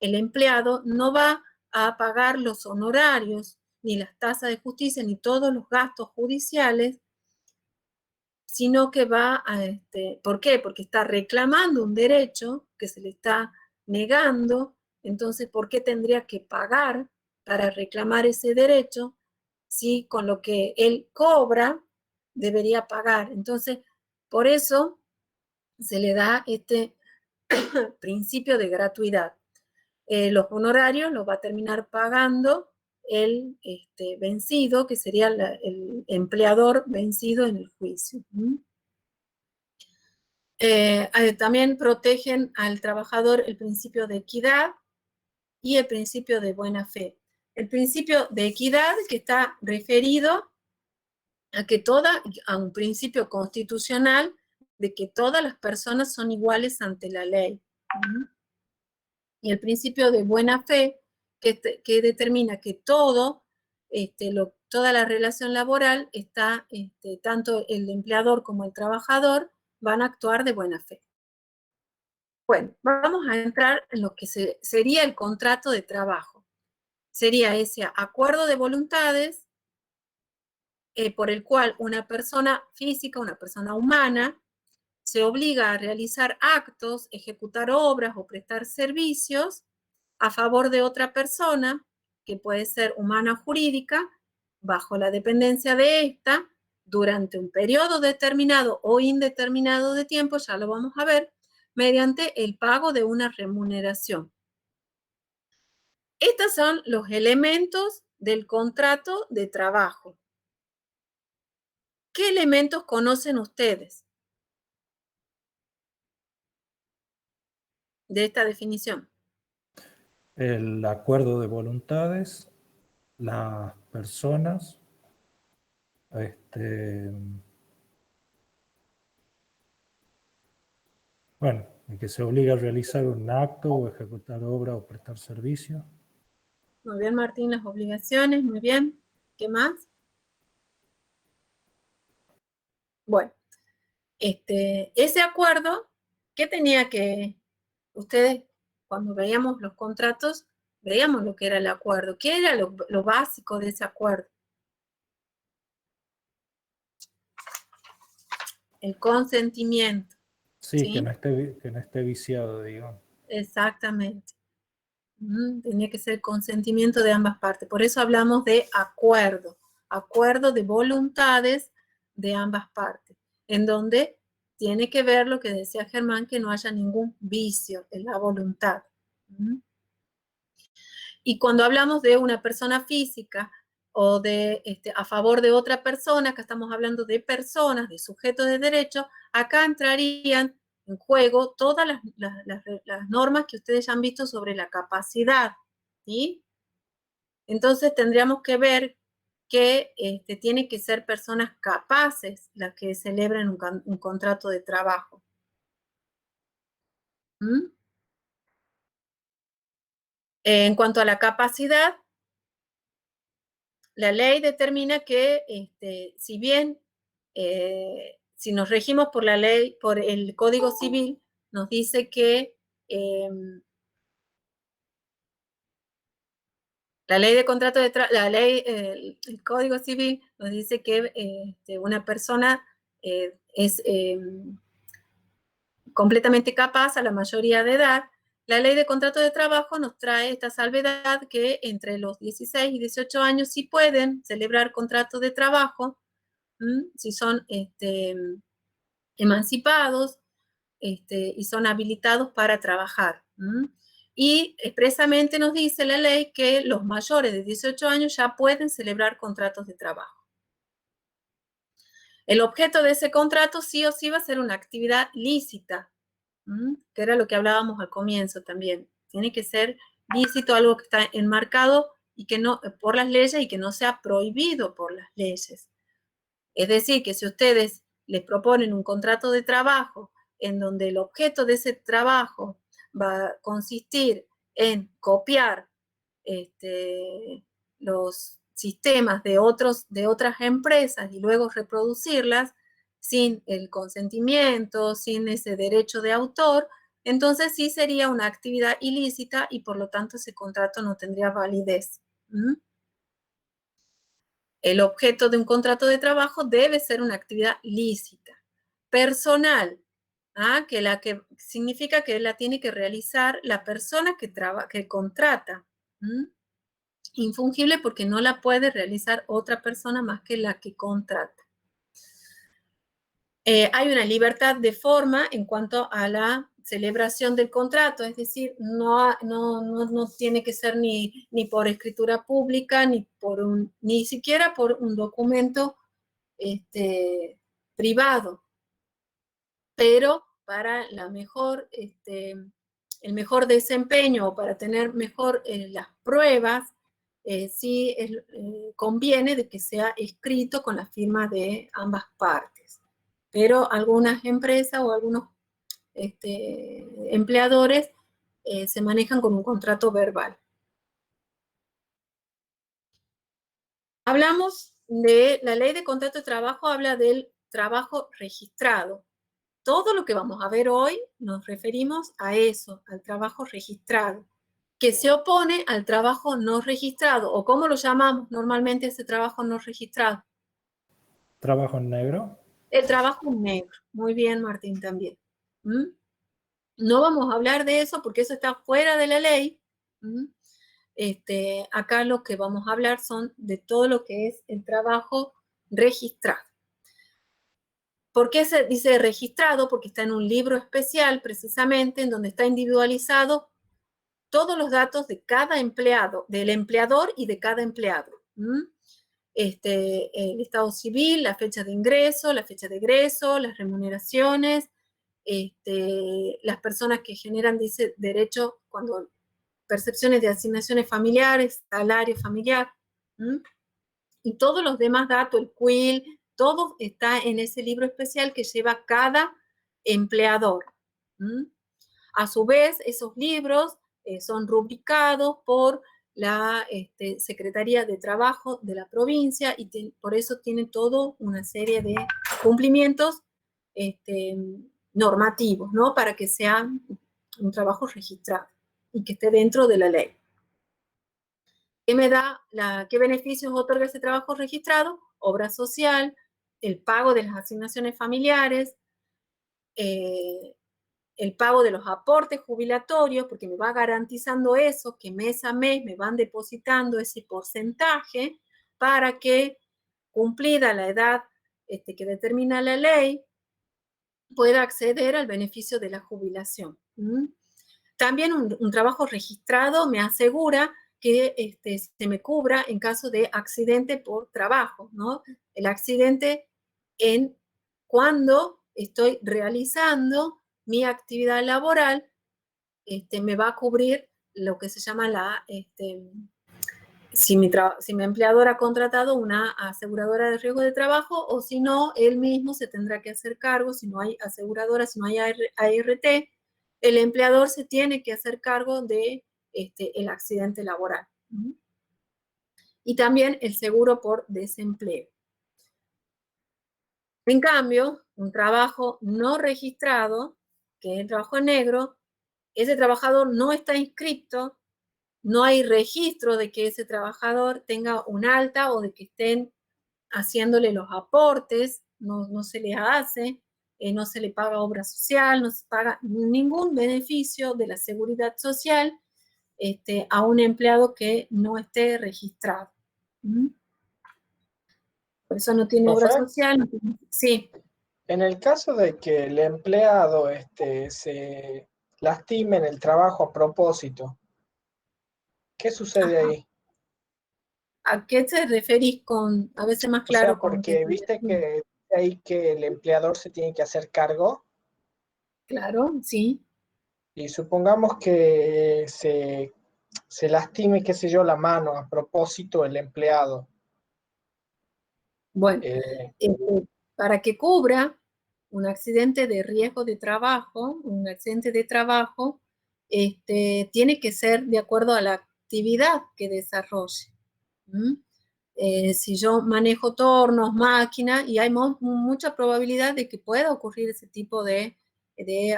el empleado no va a pagar los honorarios, ni las tasas de justicia, ni todos los gastos judiciales, sino que va a, ¿por qué? Porque está reclamando un derecho que se le está negando. Entonces, ¿por qué tendría que pagar para reclamar ese derecho si con lo que él cobra debería pagar? Entonces, por eso se le da este principio de gratuidad. Los honorarios los va a terminar pagando el vencido, que sería el empleador vencido en el juicio. También protegen al trabajador el principio de equidad y el principio de buena fe. El principio de equidad, que está referido a un principio constitucional de que todas las personas son iguales ante la ley. Y el principio de buena fe, que determina que toda la relación laboral está, tanto el empleador como el trabajador van a actuar de buena fe. Bueno, vamos a entrar en lo que sería el contrato de trabajo. Sería ese acuerdo de voluntades por el cual una persona física, una persona humana, se obliga a realizar actos, ejecutar obras o prestar servicios a favor de otra persona, que puede ser humana o jurídica, bajo la dependencia de esta, durante un periodo determinado o indeterminado de tiempo, ya lo vamos a ver, mediante el pago de una remuneración. Estos son los elementos del contrato de trabajo. ¿Qué elementos conocen ustedes de esta definición? El acuerdo de voluntades, las personas, bueno, el que se obliga a realizar un acto o ejecutar obra o prestar servicio. Muy bien, Martín, las obligaciones, muy bien. ¿Qué más? Bueno, ese acuerdo, ¿qué tenía que, ustedes cuando veíamos los contratos, veíamos lo que era el acuerdo? ¿Qué era lo básico de ese acuerdo? El consentimiento. Sí, ¿sí? Que no esté viciado, digamos. Exactamente. Tenía que ser consentimiento de ambas partes. Por eso hablamos de acuerdo de voluntades de ambas partes, en donde tiene que ver lo que decía Germán, que no haya ningún vicio en la voluntad. Y cuando hablamos de una persona física o de a favor de otra persona, acá estamos hablando de personas, de sujetos de derecho, acá entrarían en juego todas las normas que ustedes ya han visto sobre la capacidad, ¿sí? Entonces tendríamos que ver que tienen que ser personas capaces las que celebren un contrato de trabajo. En cuanto a la capacidad, la ley determina que, si bien, si nos regimos por la ley, por el Código Civil, nos dice que la ley de contrato de trabajo, el Código Civil nos dice que una persona es completamente capaz a la mayoría de edad. La ley de contrato de trabajo nos trae esta salvedad que entre los 16 y 18 años sí pueden celebrar contratos de trabajo, si son emancipados y son habilitados para trabajar. Y expresamente nos dice la ley que los mayores de 18 años ya pueden celebrar contratos de trabajo. El objeto de ese contrato sí o sí va a ser una actividad lícita, que era lo que hablábamos al comienzo también. Tiene que ser lícito, algo que está enmarcado y que no, por las leyes y que no sea prohibido por las leyes. Es decir, que si ustedes les proponen un contrato de trabajo en donde el objeto de ese trabajo va a consistir en copiar los sistemas de otras empresas y luego reproducirlas sin el consentimiento, sin ese derecho de autor, entonces sí sería una actividad ilícita y por lo tanto ese contrato no tendría validez. El objeto de un contrato de trabajo debe ser una actividad lícita, personal, que significa que la tiene que realizar la persona que contrata. Infungible porque no la puede realizar otra persona más que la que contrata. Hay una libertad de forma en cuanto a la celebración del contrato, es decir, no tiene que ser ni por escritura pública, ni siquiera por un documento privado, pero para el mejor desempeño o para tener mejor las pruebas, sí conviene de que sea escrito con la firma de ambas partes. Pero algunas empresas o algunos empleadores se manejan con un contrato verbal. Hablamos de la ley de contrato de trabajo, habla del trabajo registrado. Todo lo que vamos a ver hoy nos referimos a eso, al trabajo registrado, que se opone al trabajo no registrado, o ¿cómo lo llamamos normalmente ese trabajo no registrado? ¿Trabajo en negro? El trabajo negro. Muy bien, Martín, también. No vamos a hablar de eso porque eso está fuera de la ley. Acá lo que vamos a hablar son de todo lo que es el trabajo registrado. ¿Por qué se dice registrado? Porque está en un libro especial, precisamente, en donde está individualizado todos los datos de cada empleado, del empleador y de cada empleado. El estado civil, la fecha de ingreso, la fecha de egreso, las remuneraciones, las personas que generan, dice, derecho cuando percepciones de asignaciones familiares, salario familiar, y todos los demás datos, el CUIL, todo está en ese libro especial que lleva cada empleador. A su vez, esos libros son rubricados por la Secretaría de Trabajo de la provincia y por eso tienen toda una serie de cumplimientos normativos, ¿no? Para que sea un trabajo registrado y que esté dentro de la ley. ¿Qué beneficios otorga ese trabajo registrado? Obra social, el pago de las asignaciones familiares, el pago de los aportes jubilatorios, porque me va garantizando eso, que mes a mes me van depositando ese porcentaje para que, cumplida la edad que determina la ley, pueda acceder al beneficio de la jubilación. También un trabajo registrado me asegura que se me cubra en caso de accidente por trabajo, ¿no? El accidente en cuando estoy realizando mi actividad laboral, me va a cubrir lo que se llama si mi empleador ha contratado una aseguradora de riesgo de trabajo, o si no, él mismo se tendrá que hacer cargo. Si no hay aseguradora, si no hay ART, el empleador se tiene que hacer cargo de el accidente laboral. Y también el seguro por desempleo. En cambio, un trabajo no registrado, que es el trabajo en negro, ese trabajador no está inscrito, no hay registro de que ese trabajador tenga un alta o de que estén haciéndole los aportes, no se le hace, no se le paga obra social, no se paga ningún beneficio de la seguridad social a un empleado que no esté registrado. Por eso no tiene obra Profe, social. Sí. en el caso de que el empleado se lastime en el trabajo a propósito, ¿qué sucede Ajá. ahí? ¿A qué te referís con, a veces más O sea, claro con que... porque viste que ahí que el empleador se tiene que hacer cargo Claro, sí. y supongamos que se lastime, qué sé yo, la mano a propósito el empleado. Bueno, Eh, para que cubra un accidente de riesgo de trabajo, un accidente de trabajo, tiene que ser de acuerdo a la actividad que desarrolle. Si yo manejo tornos, máquinas, y hay mucha probabilidad de que pueda ocurrir ese tipo de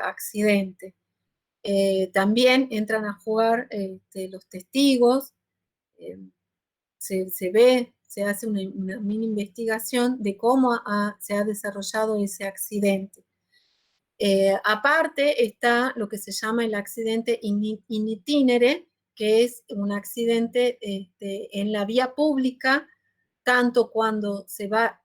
accidente. También entran a jugar los testigos, se hace una mini investigación de cómo se ha desarrollado ese accidente. Aparte está lo que se llama el accidente in itinere, que es un accidente en la vía pública, tanto cuando se va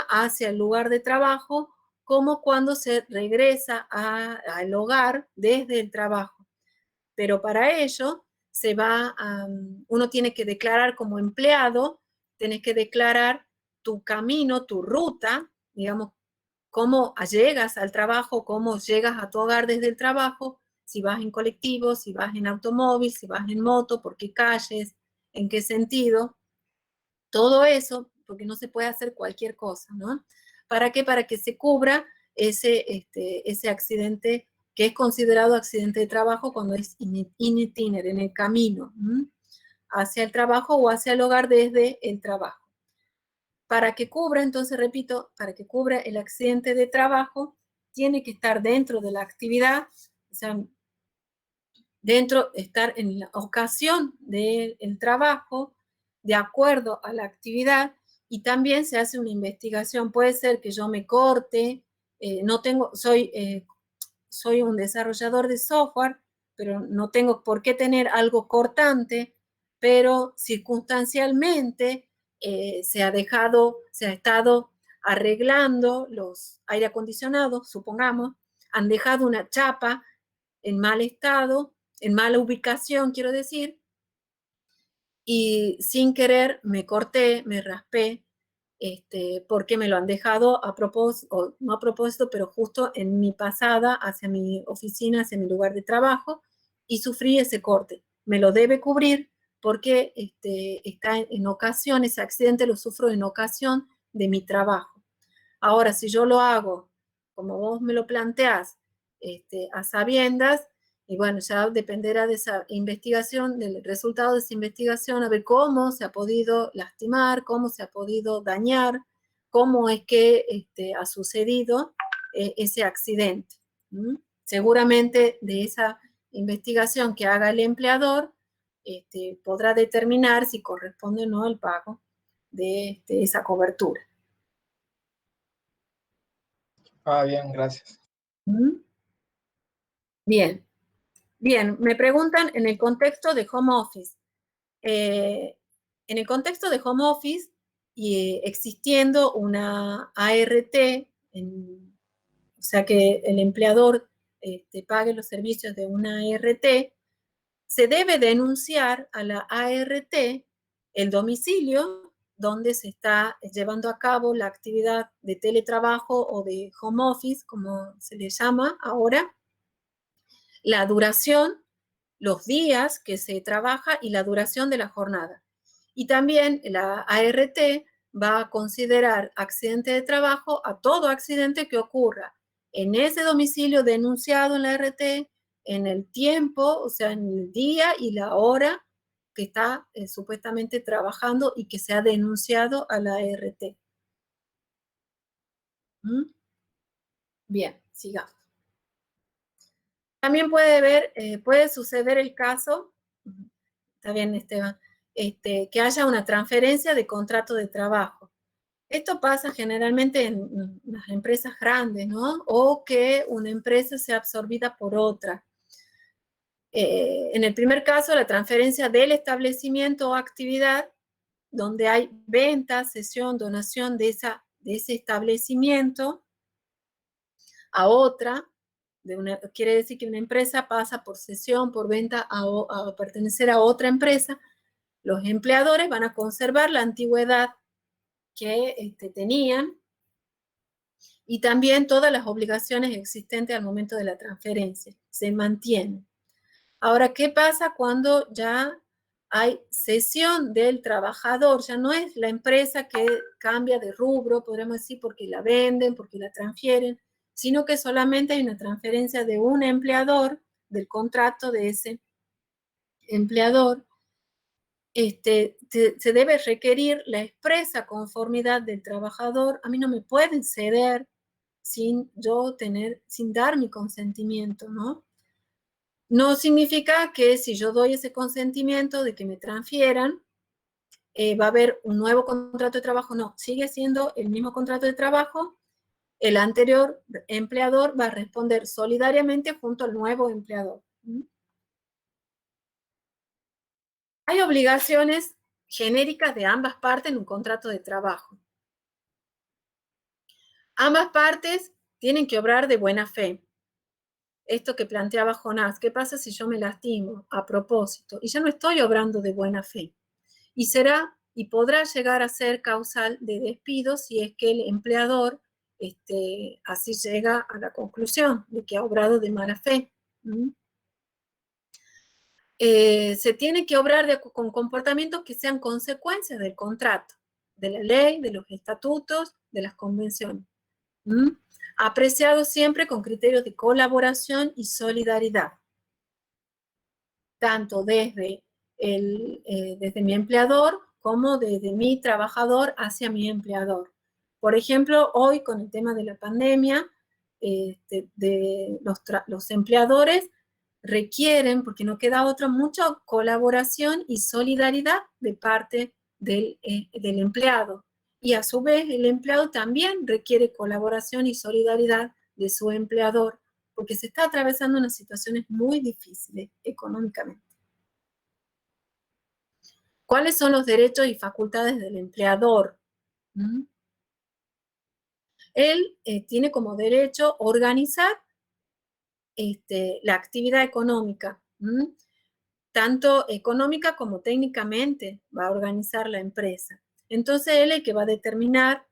hacia el lugar de trabajo como cuando se regresa al hogar desde el trabajo. Pero para ello uno tiene que declarar como empleado, tienes que declarar tu camino, tu ruta, digamos, cómo llegas al trabajo, cómo llegas a tu hogar desde el trabajo, si vas en colectivo, si vas en automóvil, si vas en moto, por qué calles, en qué sentido. Todo eso, porque no se puede hacer cualquier cosa, ¿no? ¿Para qué? Para que se cubra ese accidente que es considerado accidente de trabajo cuando es in itinere, en el camino, hacia el trabajo o hacia el hogar desde el trabajo. Para que cubra, entonces repito, para que cubra el accidente de trabajo, tiene que estar dentro de la actividad, o sea, estar en la ocasión del trabajo, de acuerdo a la actividad, y también se hace una investigación. Puede ser que yo me corte, soy un desarrollador de software, pero no tengo por qué tener algo cortante, pero circunstancialmente se ha estado arreglando los aire acondicionados, supongamos, han dejado una chapa en mal estado, en mala ubicación, quiero decir, y sin querer me corté, me raspé, porque me lo han dejado a propósito, o no a propósito, pero justo en mi pasada hacia mi oficina, hacia mi lugar de trabajo, y sufrí ese corte. Me lo debe cubrir porque está en ocasión, ese accidente lo sufro en ocasión de mi trabajo. Ahora, si yo lo hago, como vos me lo planteás, a sabiendas, y bueno, ya dependerá de esa investigación, del resultado de esa investigación, a ver cómo se ha podido lastimar, cómo se ha podido dañar, cómo es que ha sucedido ese accidente. Seguramente de esa investigación que haga el empleador, podrá determinar si corresponde o no el pago de esa cobertura. Bien, gracias. Bien, bien, me preguntan en el contexto de home office. En el contexto de home office y existiendo una ART, o sea que el empleador pague los servicios de una ART, se debe denunciar a la ART el domicilio donde se está llevando a cabo la actividad de teletrabajo o de home office, como se le llama ahora, la duración, los días que se trabaja y la duración de la jornada. Y también la ART va a considerar accidente de trabajo a todo accidente que ocurra en ese domicilio denunciado en la ART, en el tiempo, o sea, en el día y la hora que está supuestamente trabajando y que se ha denunciado a la ART. ¿Mm? Bien, sigamos. También puede suceder el caso, está bien, Esteban, que haya una transferencia de contrato de trabajo. Esto pasa generalmente en las empresas grandes, ¿no? O que una empresa sea absorbida por otra. En el primer caso, la transferencia del establecimiento o actividad, donde hay venta, cesión, donación de ese establecimiento a otra, quiere decir que una empresa pasa por cesión, por venta a pertenecer a otra empresa. Los empleadores van a conservar la antigüedad que tenían y también todas las obligaciones existentes al momento de la transferencia se mantienen. Ahora, ¿qué pasa cuando ya hay cesión del trabajador? Ya no es la empresa que cambia de rubro, podríamos decir, porque la venden, porque la transfieren, sino que solamente hay una transferencia de un empleador, del contrato de ese empleador. Se debe requerir la expresa conformidad del trabajador. A mí no me pueden ceder sin dar mi consentimiento, ¿no? No significa que si yo doy ese consentimiento de que me transfieran, va a haber un nuevo contrato de trabajo. No, sigue siendo el mismo contrato de trabajo. El anterior empleador va a responder solidariamente junto al nuevo empleador. Hay obligaciones genéricas de ambas partes en un contrato de trabajo. Ambas partes tienen que obrar de buena fe. Esto que planteaba Jonás, ¿qué pasa si yo me lastimo a propósito? Y ya no estoy obrando de buena fe. Y podrá llegar a ser causal de despido si es que el empleador así llega a la conclusión de que ha obrado de mala fe. Se tiene que obrar con comportamientos que sean consecuencias del contrato, de la ley, de los estatutos, de las convenciones. Apreciado siempre con criterios de colaboración y solidaridad, tanto desde mi empleador como desde mi trabajador hacia mi empleador. Por ejemplo, hoy con el tema de la pandemia, los empleadores requieren, porque no queda otra, mucha colaboración y solidaridad de parte del empleado. Y a su vez, el empleado también requiere colaboración y solidaridad de su empleador, porque se está atravesando unas situaciones muy difíciles económicamente. ¿Cuáles son los derechos y facultades del empleador? Él tiene como derecho organizar la actividad económica, tanto económica como técnicamente va a organizar la empresa. Entonces él es el que va a determinar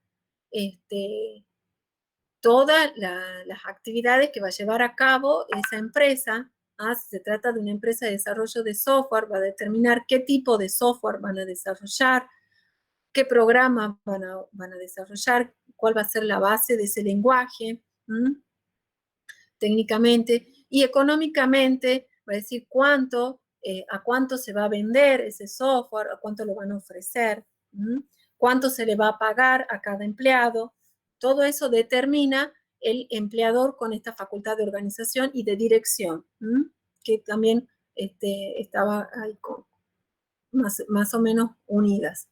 todas las actividades que va a llevar a cabo esa empresa. Si se trata de una empresa de desarrollo de software, va a determinar qué tipo de software van a desarrollar, qué programa van a desarrollar, cuál va a ser la base de ese lenguaje, técnicamente, y económicamente va a decir a cuánto se va a vender ese software, a cuánto lo van a ofrecer, cuánto se le va a pagar a cada empleado. Todo eso determina el empleador con esta facultad de organización y de dirección, que también estaba ahí más o menos unidas.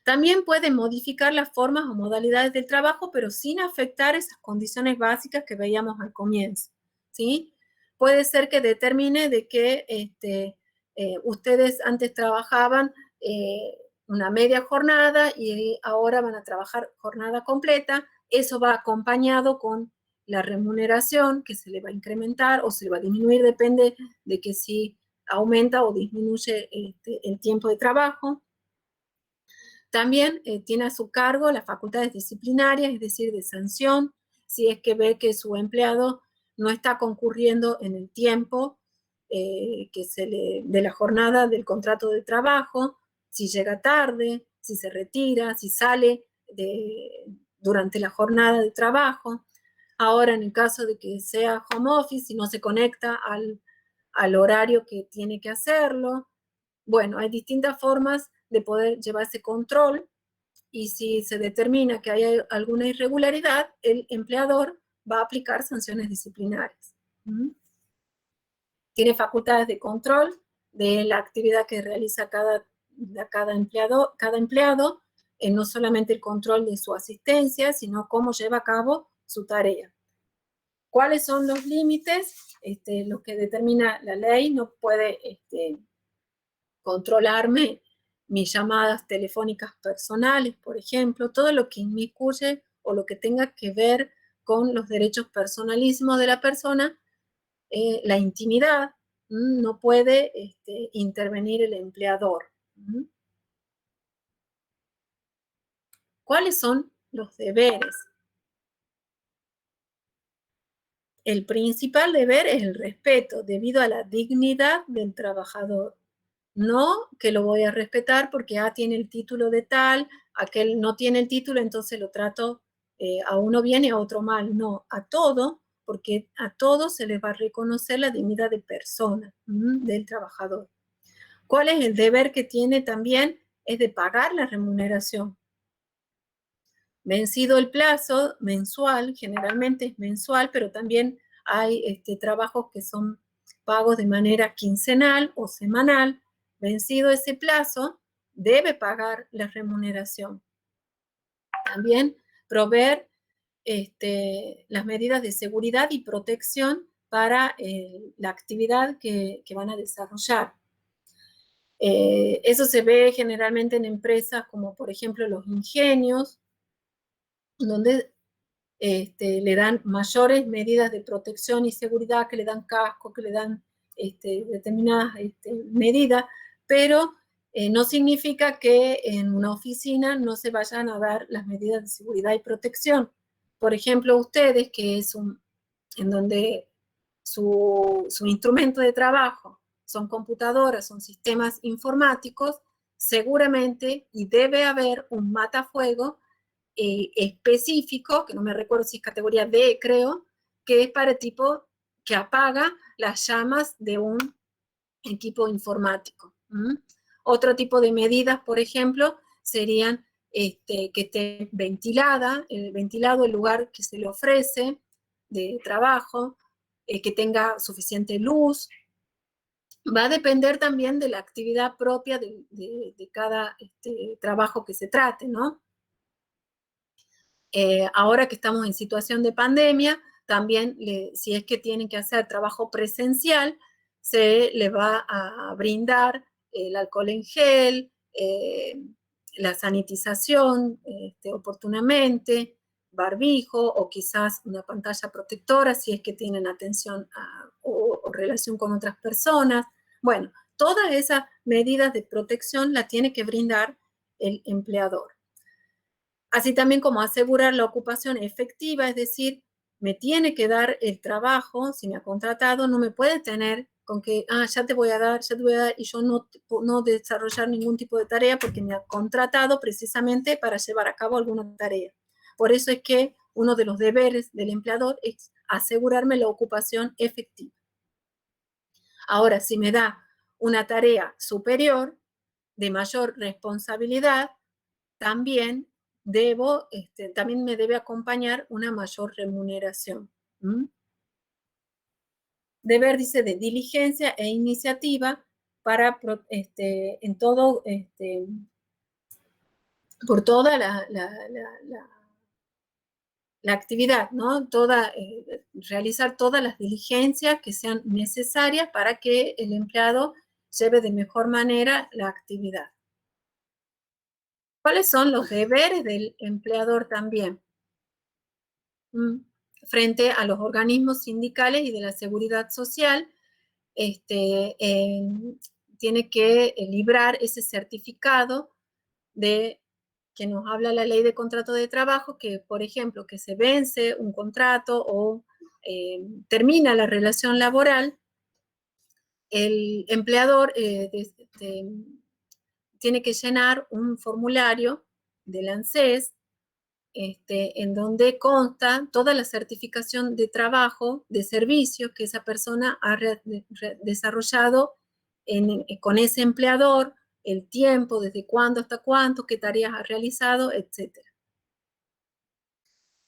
También puede modificar las formas o modalidades del trabajo, pero sin afectar esas condiciones básicas que veíamos al comienzo, ¿sí? Puede ser que determine de que ustedes antes trabajaban una media jornada y ahora van a trabajar jornada completa. Eso va acompañado con la remuneración, que se le va a incrementar o se le va a disminuir, depende de que si aumenta o disminuye el tiempo de trabajo. También tiene a su cargo las facultades disciplinarias, es decir, de sanción, si es que ve que su empleado no está concurriendo en el tiempo de la jornada del contrato de trabajo, si llega tarde, si se retira, si sale durante la jornada de trabajo. Ahora, en el caso de que sea home office, si no se conecta al horario que tiene que hacerlo. Bueno, hay distintas formas de poder llevar ese control, y si se determina que hay alguna irregularidad, el empleador va a aplicar sanciones disciplinarias. Tiene facultades de control de la actividad que realiza cada empleado, no solamente el control de su asistencia, sino cómo lleva a cabo su tarea. ¿Cuáles son los límites? Lo que determina la ley. No puede controlarme mis llamadas telefónicas personales, por ejemplo, todo lo que inmiscuye o lo que tenga que ver con los derechos personalísimos de la persona, la intimidad, no puede intervenir el empleador. ¿Cuáles son los deberes? El principal deber es el respeto, debido a la dignidad del trabajador. No que lo voy a respetar porque tiene el título de tal, aquel no tiene el título, entonces lo trato a uno bien y a otro mal. No, a todo, porque a todos se les va a reconocer la dignidad de persona del trabajador. ¿Cuál es el deber que tiene también? Es de pagar la remuneración. Vencido el plazo mensual, generalmente es mensual, pero también hay trabajos que son pagos de manera quincenal o semanal. Vencido ese plazo, debe pagar la remuneración. También proveer las medidas de seguridad y protección para la actividad que van a desarrollar. Eso se ve generalmente en empresas como, por ejemplo, los ingenios, donde le dan mayores medidas de protección y seguridad, que le dan casco, que le dan determinadas medidas, pero no significa que en una oficina no se vayan a dar las medidas de seguridad y protección. Por ejemplo, ustedes, que es en donde su instrumento de trabajo son computadoras, son sistemas informáticos, seguramente, y debe haber un matafuego específico, que no me recuerdo si es categoría D, creo, que es para el tipo que apaga las llamas de un equipo informático. Otro tipo de medidas, por ejemplo, serían que esté ventilado el lugar que se le ofrece de trabajo, que tenga suficiente luz. Va a depender también de la actividad propia de cada trabajo que se trate, ¿no? Ahora que estamos en situación de pandemia, también si es que tienen que hacer trabajo presencial, se le va a brindar el alcohol en gel, la sanitización oportunamente, barbijo o quizás una pantalla protectora si es que tienen atención o relación con otras personas. Bueno, todas esas medidas de protección las tiene que brindar el empleador. Así también como asegurar la ocupación efectiva, es decir, me tiene que dar el trabajo, si me ha contratado, no me puede tener con que, ya te voy a dar, y yo no desarrollar ningún tipo de tarea porque me ha contratado precisamente para llevar a cabo alguna tarea. Por eso es que uno de los deberes del empleador es asegurarme la ocupación efectiva. Ahora, si me da una tarea superior, de mayor responsabilidad, también me debe acompañar una mayor remuneración. Deber, dice, de diligencia e iniciativa para, en todo, por toda la actividad, ¿no? Realizar todas las diligencias que sean necesarias para que el empleado lleve de mejor manera la actividad. ¿Cuáles son los deberes del empleador también? frente a los organismos sindicales y de la seguridad social, tiene que librar ese certificado de que nos habla la ley de contrato de trabajo, que, por ejemplo, que se vence un contrato o termina la relación laboral, el empleador tiene que llenar un formulario del ANSES en donde consta toda la certificación de trabajo, de servicio que esa persona ha desarrollado con ese empleador, el tiempo, desde cuándo hasta cuánto, qué tareas ha realizado, etc.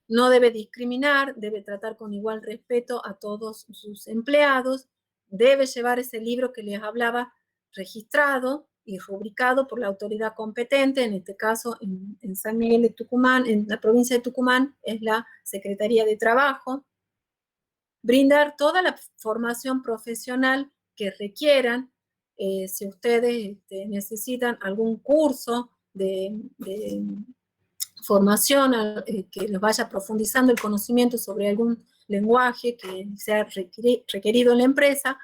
No debe discriminar, debe tratar con igual respeto a todos sus empleados, debe llevar ese libro que les hablaba registrado y rubricado por la autoridad competente, en este caso en San Miguel de Tucumán, en la provincia de Tucumán, es la Secretaría de Trabajo. Brindar toda la formación profesional que requieran, si ustedes necesitan algún curso de formación que les vaya profundizando el conocimiento sobre algún lenguaje que sea requerido en la empresa,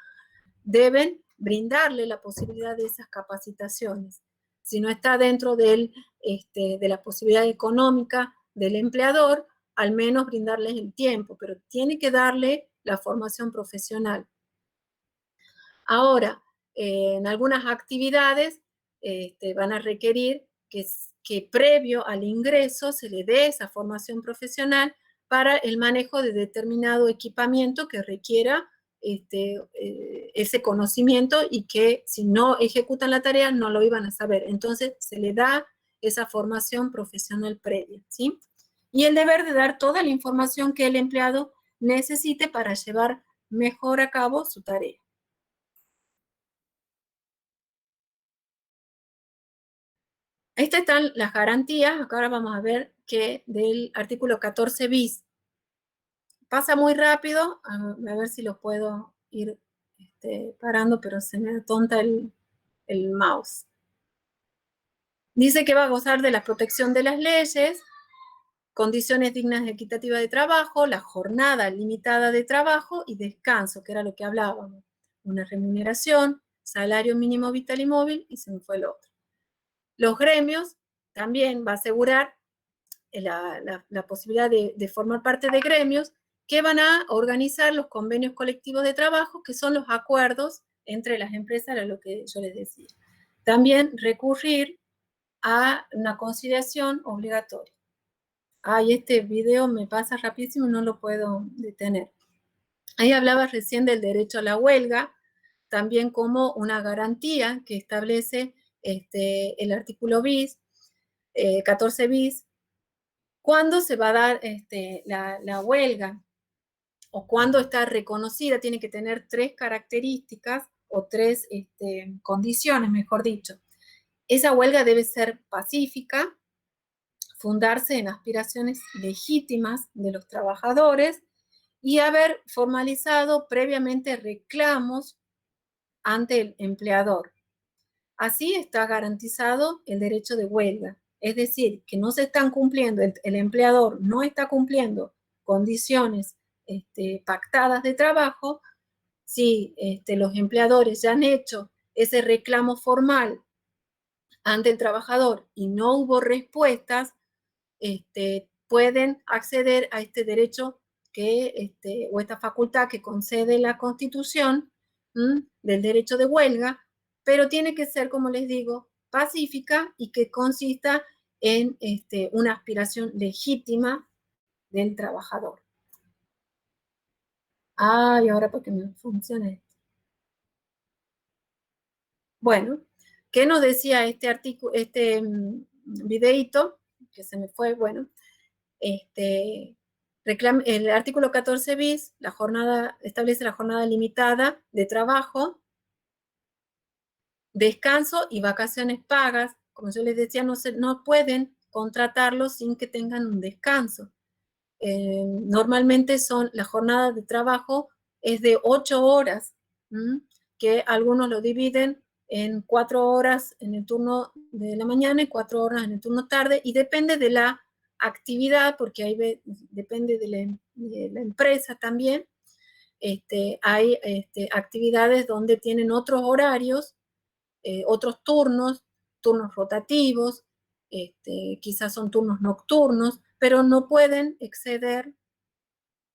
deben brindarle la posibilidad de esas capacitaciones. Si no está dentro de la posibilidad económica del empleador, al menos brindarles el tiempo, pero tiene que darle la formación profesional. Ahora, en algunas actividades van a requerir que previo al ingreso se le dé esa formación profesional para el manejo de determinado equipamiento que requiera ese conocimiento y que si no ejecutan la tarea no lo iban a saber. Entonces se le da esa formación profesional previa, ¿sí? Y el deber de dar toda la información que el empleado necesite para llevar mejor a cabo su tarea. Estas están las garantías. Acá ahora vamos a ver que del artículo 14 bis. Pasa muy rápido, a ver si lo puedo ir parando, pero se me atonta el mouse. Dice que va a gozar de la protección de las leyes, condiciones dignas y equitativas de trabajo, la jornada limitada de trabajo y descanso, que era lo que hablábamos. Una remuneración, salario mínimo vital y móvil, y se me fue el otro. Los gremios también va a asegurar la posibilidad de formar parte de gremios que van a organizar los convenios colectivos de trabajo, que son los acuerdos entre las empresas, era lo que yo les decía. También recurrir a una conciliación obligatoria. Ay, este video me pasa rapidísimo y no lo puedo detener. Ahí hablaba recién del derecho a la huelga, también como una garantía que establece el artículo 14 bis, ¿cuándo se va a dar la huelga? O cuándo está reconocida, tiene que tener 3 características o 3 condiciones, mejor dicho. Esa huelga debe ser pacífica, fundarse en aspiraciones legítimas de los trabajadores y haber formalizado previamente reclamos ante el empleador. Así está garantizado el derecho de huelga. Es decir, que no se están cumpliendo, el empleador no está cumpliendo condiciones pactadas de trabajo. Si los empleadores ya han hecho ese reclamo formal ante el trabajador y no hubo respuestas, pueden acceder a este derecho o esta facultad que concede la Constitución del derecho de huelga, pero tiene que ser, como les digo, pacífica y que consista en una aspiración legítima del trabajador. Y ahora porque me funciona esto. Bueno, ¿qué nos decía este artículo, videíto? Que se me fue, bueno. El artículo 14 bis, establece la jornada limitada de trabajo, descanso y vacaciones pagas. Como yo les decía, no pueden contratarlos sin que tengan un descanso. Normalmente la jornada de trabajo es de 8 horas, que algunos lo dividen en 4 horas en el turno de la mañana y 4 horas en el turno tarde, y depende de la actividad, porque ahí depende la empresa también, hay actividades donde tienen otros horarios, otros turnos rotativos, quizás son turnos nocturnos, pero no pueden exceder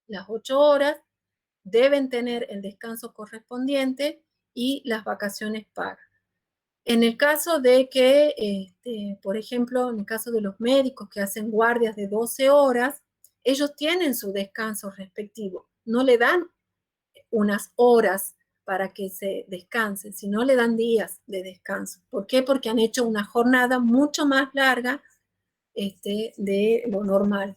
las 8 horas, deben tener el descanso correspondiente y las vacaciones pagas. En el caso de que, por ejemplo, en el caso de los médicos que hacen guardias de 12 horas, ellos tienen su descanso respectivo, no le dan unas horas para que se descansen, sino le dan días de descanso. ¿Por qué? Porque han hecho una jornada mucho más larga de lo normal.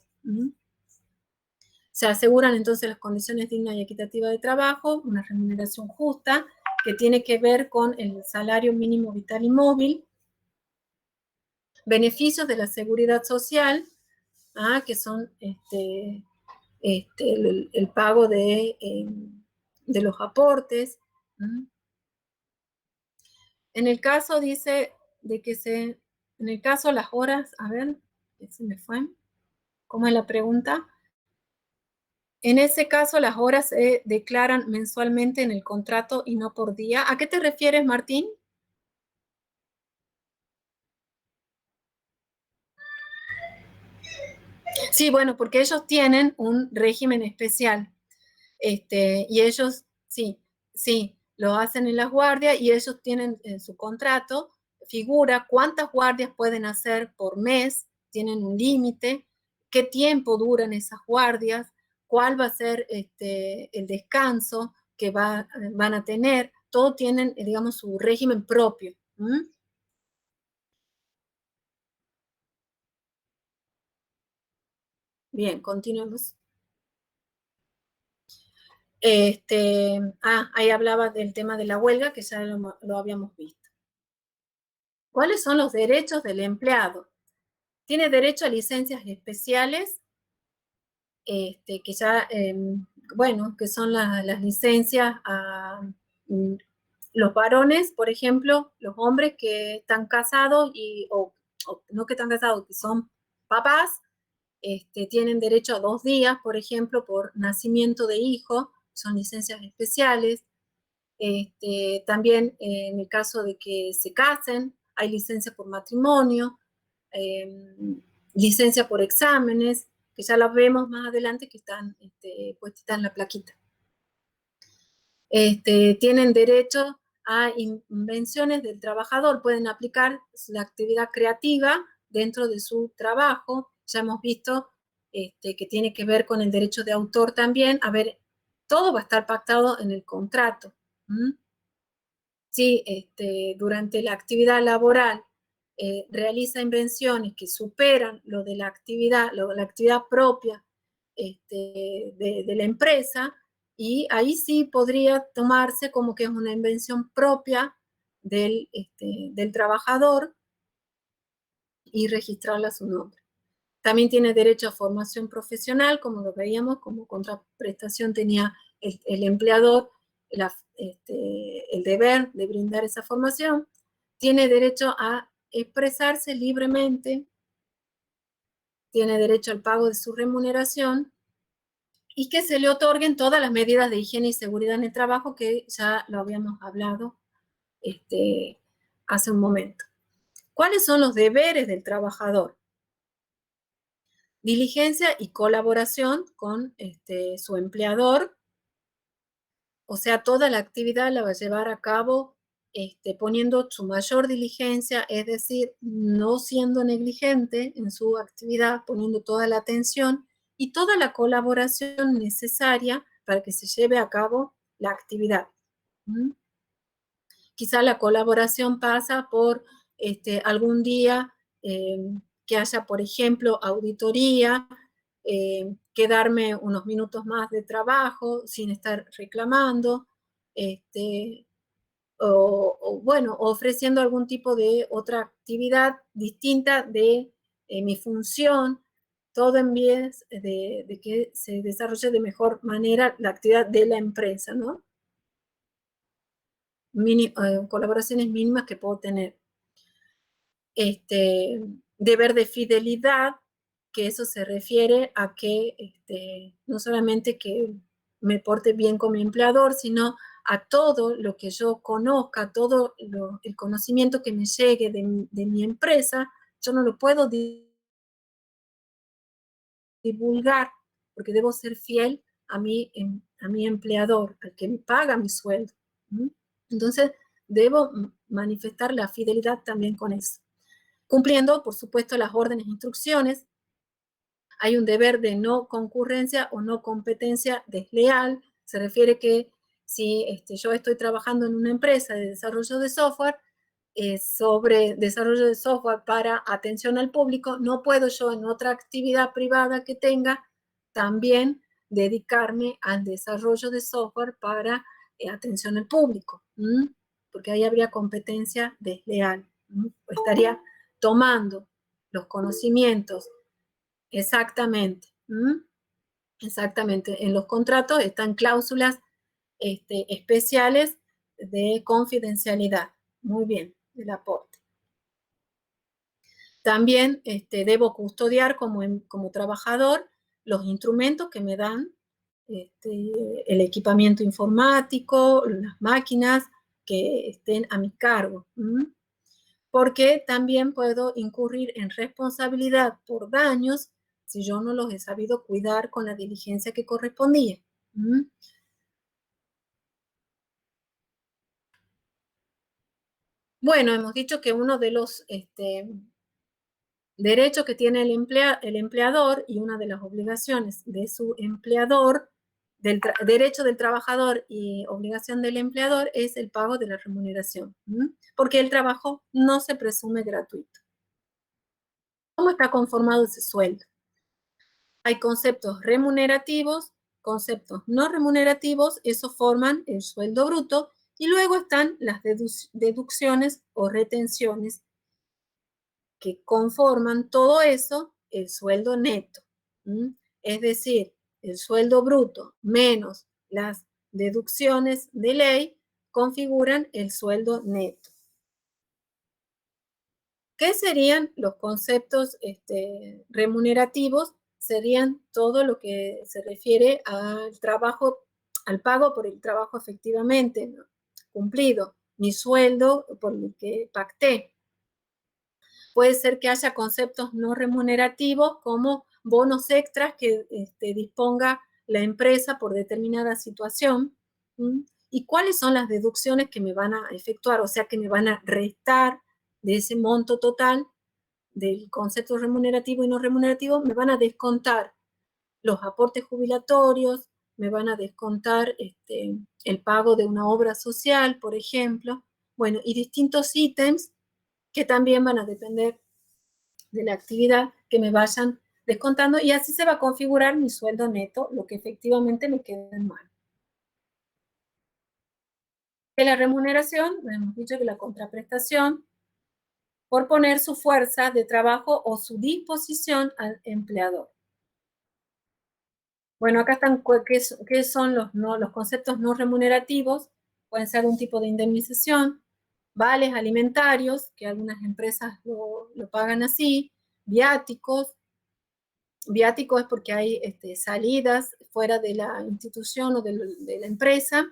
Se aseguran entonces las condiciones dignas y equitativas de trabajo, una remuneración justa, que tiene que ver con el salario mínimo vital y móvil, beneficios de la seguridad social, que son el pago de los aportes. En el caso, dice, en el caso las horas, a ver, se me fue, ¿cómo es la pregunta? En ese caso, las horas se declaran mensualmente en el contrato y no por día. ¿A qué te refieres, Martín? Sí, bueno, porque ellos tienen un régimen especial. Y ellos, sí, lo hacen en las guardias y ellos tienen en su contrato, figura cuántas guardias pueden hacer por mes, tienen un límite, qué tiempo duran esas guardias, cuál va a ser el descanso que van a tener, todos tienen, digamos, su régimen propio. Bien, continuemos. Ahí hablaba del tema de la huelga, que ya lo habíamos visto. ¿Cuáles son los derechos del empleado? Tiene derecho a licencias especiales, que ya, bueno, que son las licencias a los varones, por ejemplo, los hombres que están casados o no que están casados, que son papás, tienen derecho a 2 días, por ejemplo, por nacimiento de hijo, son licencias especiales. También en el caso de que se casen, hay licencia por matrimonio, licencia por exámenes, que ya las vemos más adelante que están puestitas en la plaquita. Tienen derecho a invenciones del trabajador, pueden aplicar la actividad creativa dentro de su trabajo. Ya hemos visto que tiene que ver con el derecho de autor también. A ver, todo va a estar pactado en el contrato. Si durante la actividad laboral realiza invenciones que superan lo de la actividad propia de la empresa, y ahí sí podría tomarse como que es una invención propia del trabajador y registrarla a su nombre. También tiene derecho a formación profesional, como lo veíamos, como contraprestación tenía el empleador el deber de brindar esa formación. Tiene derecho a expresarse libremente, tiene derecho al pago de su remuneración y que se le otorguen todas las medidas de higiene y seguridad en el trabajo que ya lo habíamos hablado hace un momento. ¿Cuáles son los deberes del trabajador? Diligencia y colaboración con su empleador, o sea, toda la actividad la va a llevar a cabo poniendo su mayor diligencia, es decir, no siendo negligente en su actividad, poniendo toda la atención y toda la colaboración necesaria para que se lleve a cabo la actividad. Quizá la colaboración pasa por algún día que haya, por ejemplo, auditoría, quedarme unos minutos más de trabajo sin estar reclamando, o bueno, ofreciendo algún tipo de otra actividad distinta de mi función, todo en vez de que se desarrolle de mejor manera la actividad de la empresa, ¿no? Colaboraciones mínimas que puedo tener. Deber de fidelidad, que eso se refiere a que no solamente que me porte bien con mi empleador, sino a todo lo que yo conozca, todo el conocimiento que me llegue de mi empresa, yo no lo puedo divulgar, porque debo ser fiel a mi empleador, al que me paga mi sueldo. Entonces, debo manifestar la fidelidad también con eso. Cumpliendo, por supuesto, las órdenes e instrucciones. Hay un deber de no concurrencia o no competencia desleal. Se refiere que si yo estoy trabajando en una empresa de desarrollo de software, sobre desarrollo de software para atención al público, no puedo yo en otra actividad privada que tenga también dedicarme al desarrollo de software para atención al público, porque ahí habría competencia desleal. Estaría tomando los conocimientos exactamente. Exactamente. En los contratos están cláusulas especiales de confidencialidad. Muy bien, el aporte. También debo custodiar como trabajador los instrumentos que me dan, el equipamiento informático, las máquinas que estén a mi cargo. Porque también puedo incurrir en responsabilidad por daños si yo no los he sabido cuidar con la diligencia que correspondía. Bueno, hemos dicho que uno de los derechos que tiene el empleador y una de las obligaciones de su empleador, derecho del trabajador y obligación del empleador es el pago de la remuneración, porque el trabajo no se presume gratuito. ¿Cómo está conformado ese sueldo? Hay conceptos remunerativos, conceptos no remunerativos, esos forman el sueldo bruto, y luego están las deducciones o retenciones que conforman todo eso, el sueldo neto. Es decir, el sueldo bruto menos las deducciones de ley configuran el sueldo neto. ¿Qué serían los conceptos remunerativos? Serían todo lo que se refiere al trabajo, al pago por el trabajo efectivamente cumplido, mi sueldo por el que pacté. Puede ser que haya conceptos no remunerativos como bonos extras que disponga la empresa por determinada situación. ¿Y cuáles son las deducciones que me van a efectuar? O sea, que me van a restar de ese monto total del concepto remunerativo y no remunerativo, me van a descontar los aportes jubilatorios, me van a descontar el pago de una obra social, por ejemplo, bueno, y distintos ítems que también van a depender de la actividad que me vayan descontando, y así se va a configurar mi sueldo neto, lo que efectivamente me queda en mano. De la remuneración, hemos dicho que la contraprestación, por poner su fuerza de trabajo o su disposición al empleador. Bueno, acá están qué son los conceptos no remunerativos. Pueden ser un tipo de indemnización, vales alimentarios, que algunas empresas lo pagan así, viáticos. Viático es porque hay salidas fuera de la institución o de la empresa,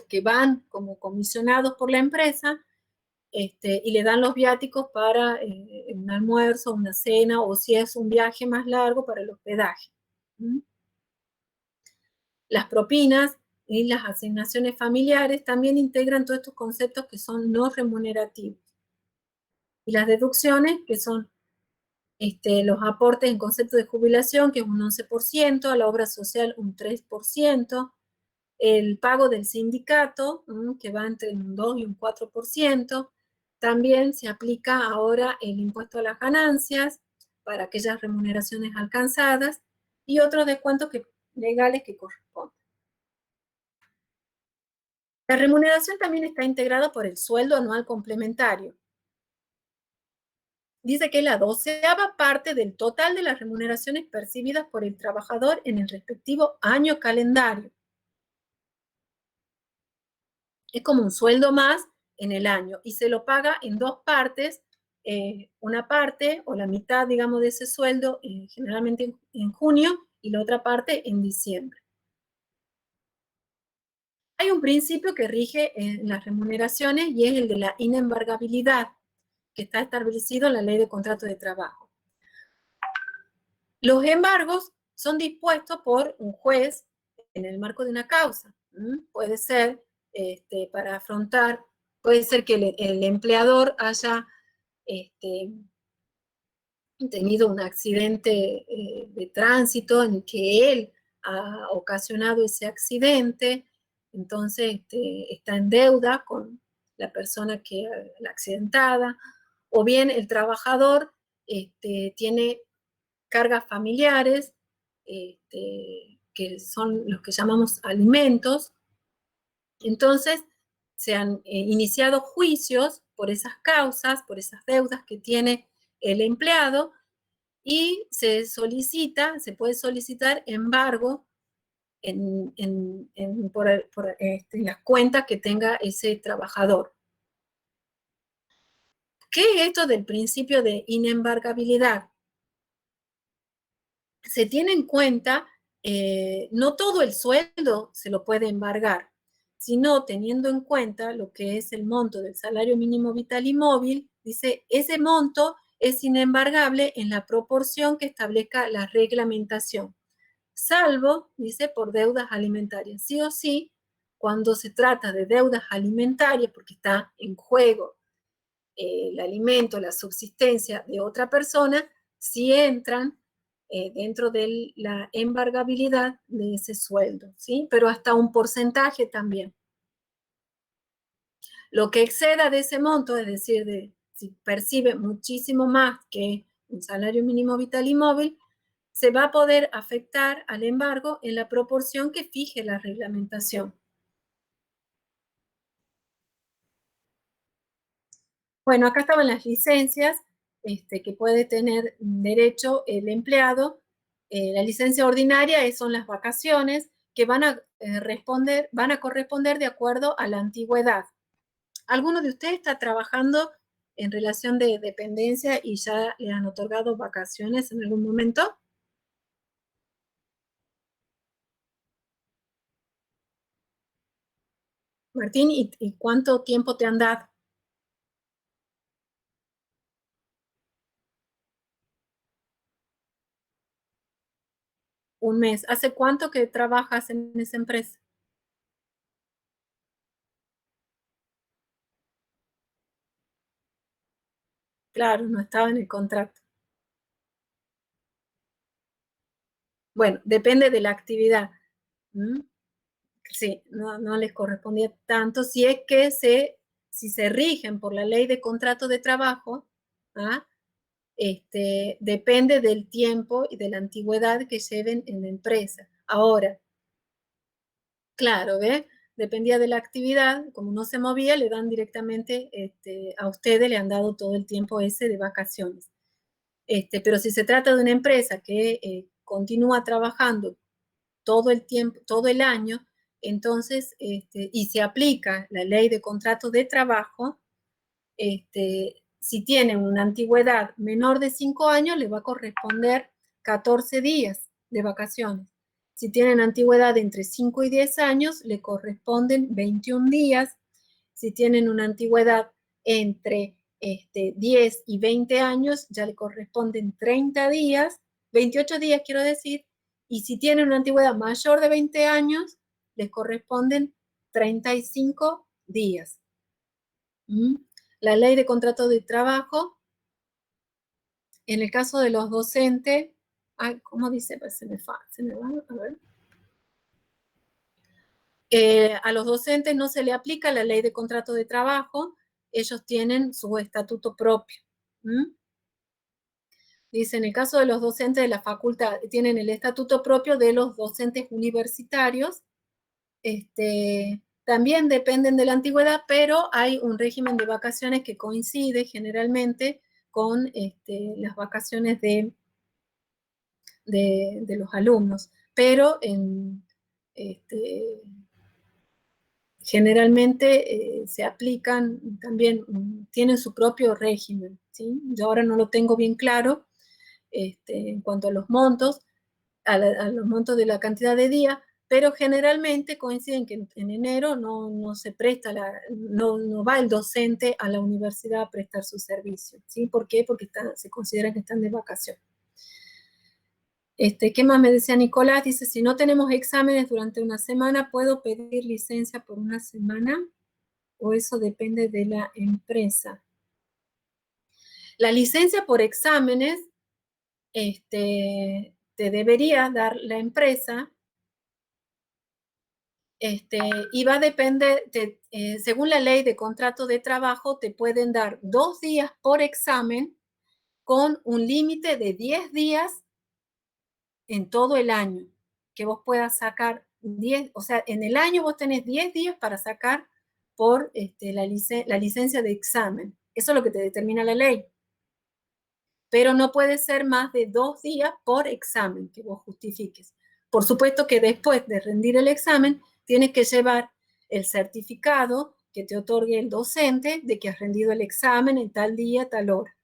que van como comisionados por la empresa, y le dan los viáticos para un almuerzo, una cena, o si es un viaje más largo, para el hospedaje. Las propinas y las asignaciones familiares también integran todos estos conceptos que son no remunerativos. Y las deducciones, que son los aportes en concepto de jubilación, que es un 11%, a la obra social un 3%, el pago del sindicato, que va entre un 2 y un 4%, también se aplica ahora el impuesto a las ganancias para aquellas remuneraciones alcanzadas y otros descuentos legales que corresponden. La remuneración también está integrada por el sueldo anual complementario. Dice que es la 12ª parte del total de las remuneraciones percibidas por el trabajador en el respectivo año calendario. Es como un sueldo más en el año y se lo paga en 2 partes una parte o la mitad, digamos, de ese sueldo, generalmente en junio, y la otra parte en diciembre. Hay un principio que rige en las remuneraciones y es el de la inembargabilidad, que está establecido en la Ley de Contrato de Trabajo. Los embargos son dispuestos por un juez en el marco de una causa. Puede ser para afrontar, puede ser que el empleador haya tenido un accidente de tránsito en que él ha ocasionado ese accidente, entonces está en deuda con la persona que la accidentada, o bien el trabajador tiene cargas familiares, que son los que llamamos alimentos. Entonces, se han iniciado juicios por esas causas, por esas deudas que tiene el empleado, y se puede solicitar embargo por las cuentas que tenga ese trabajador. ¿Qué es esto del principio de inembargabilidad? Se tiene en cuenta, no todo el sueldo se lo puede embargar, sino teniendo en cuenta lo que es el monto del salario mínimo vital y móvil, dice, ese monto es inembargable en la proporción que establezca la reglamentación, salvo, dice, por deudas alimentarias. Sí o sí, cuando se trata de deudas alimentarias, porque está en juego el alimento, la subsistencia de otra persona, sí entran dentro de la embargabilidad de ese sueldo, ¿sí? Pero hasta un porcentaje también. Lo que exceda de ese monto, es decir, si percibe muchísimo más que un salario mínimo vital y móvil, se va a poder afectar al embargo en la proporción que fije la reglamentación. Bueno, acá estaban las licencias que puede tener derecho el empleado. La licencia ordinaria son las vacaciones que van a corresponder de acuerdo a la antigüedad. ¿Alguno de ustedes está trabajando en relación de dependencia y ya le han otorgado vacaciones en algún momento? Martín, ¿y cuánto tiempo te han dado? Un mes. ¿Hace cuánto que trabajas en esa empresa? Claro, no estaba en el contrato. Bueno, depende de la actividad. Sí, no les correspondía tanto. Si es que si se rigen por la ley de contrato de trabajo, ¿ah? Depende del tiempo y de la antigüedad que lleven en la empresa. Ahora, claro, ¿ve? Dependía de la actividad, como no se movía, le dan directamente a ustedes, le han dado todo el tiempo ese de vacaciones. Pero si se trata de una empresa que continúa trabajando todo el tiempo, todo el año, entonces, y se aplica la ley de contrato de trabajo, si tienen una antigüedad menor de 5 años, le va a corresponder 14 días de vacaciones. Si tienen antigüedad entre 5 y 10 años, le corresponden 21 días. Si tienen una antigüedad entre 10 y 20 años, ya le corresponden 30 días, 28 días quiero decir, y si tienen una antigüedad mayor de 20 años, les corresponden 35 días. La ley de contrato de trabajo, en el caso de los docentes, ¿cómo dice? Pues se me va, a ver. A los docentes no se le aplica la ley de contrato de trabajo, ellos tienen su estatuto propio. Dice, en el caso de los docentes de la facultad, tienen el estatuto propio de los docentes universitarios, también dependen de la antigüedad, pero hay un régimen de vacaciones que coincide generalmente con las vacaciones de los alumnos, pero generalmente se aplican también, tienen su propio régimen, ¿sí? Yo ahora no lo tengo bien claro en cuanto a los montos, a los montos de la cantidad de días, pero generalmente coinciden que en enero no se presta, no va el docente a la universidad a prestar su servicio, ¿sí? ¿Por qué? Porque se considera que están de vacación. ¿Qué más me decía Nicolás? Dice, si no tenemos exámenes durante una semana, ¿puedo pedir licencia por una semana? ¿O eso depende de la empresa? La licencia por exámenes te debería dar la empresa, y va a depender, según la ley de contrato de trabajo, te pueden dar 2 días por examen con un límite de 10 días en todo el año, que vos puedas sacar 10, o sea, en el año vos tenés 10 días para sacar por la licencia de examen. Eso es lo que te determina la ley. Pero no puede ser más de 2 días por examen que vos justifiques. Por supuesto que después de rendir el examen, tienes que llevar el certificado que te otorgue el docente de que has rendido el examen en tal día, tal hora.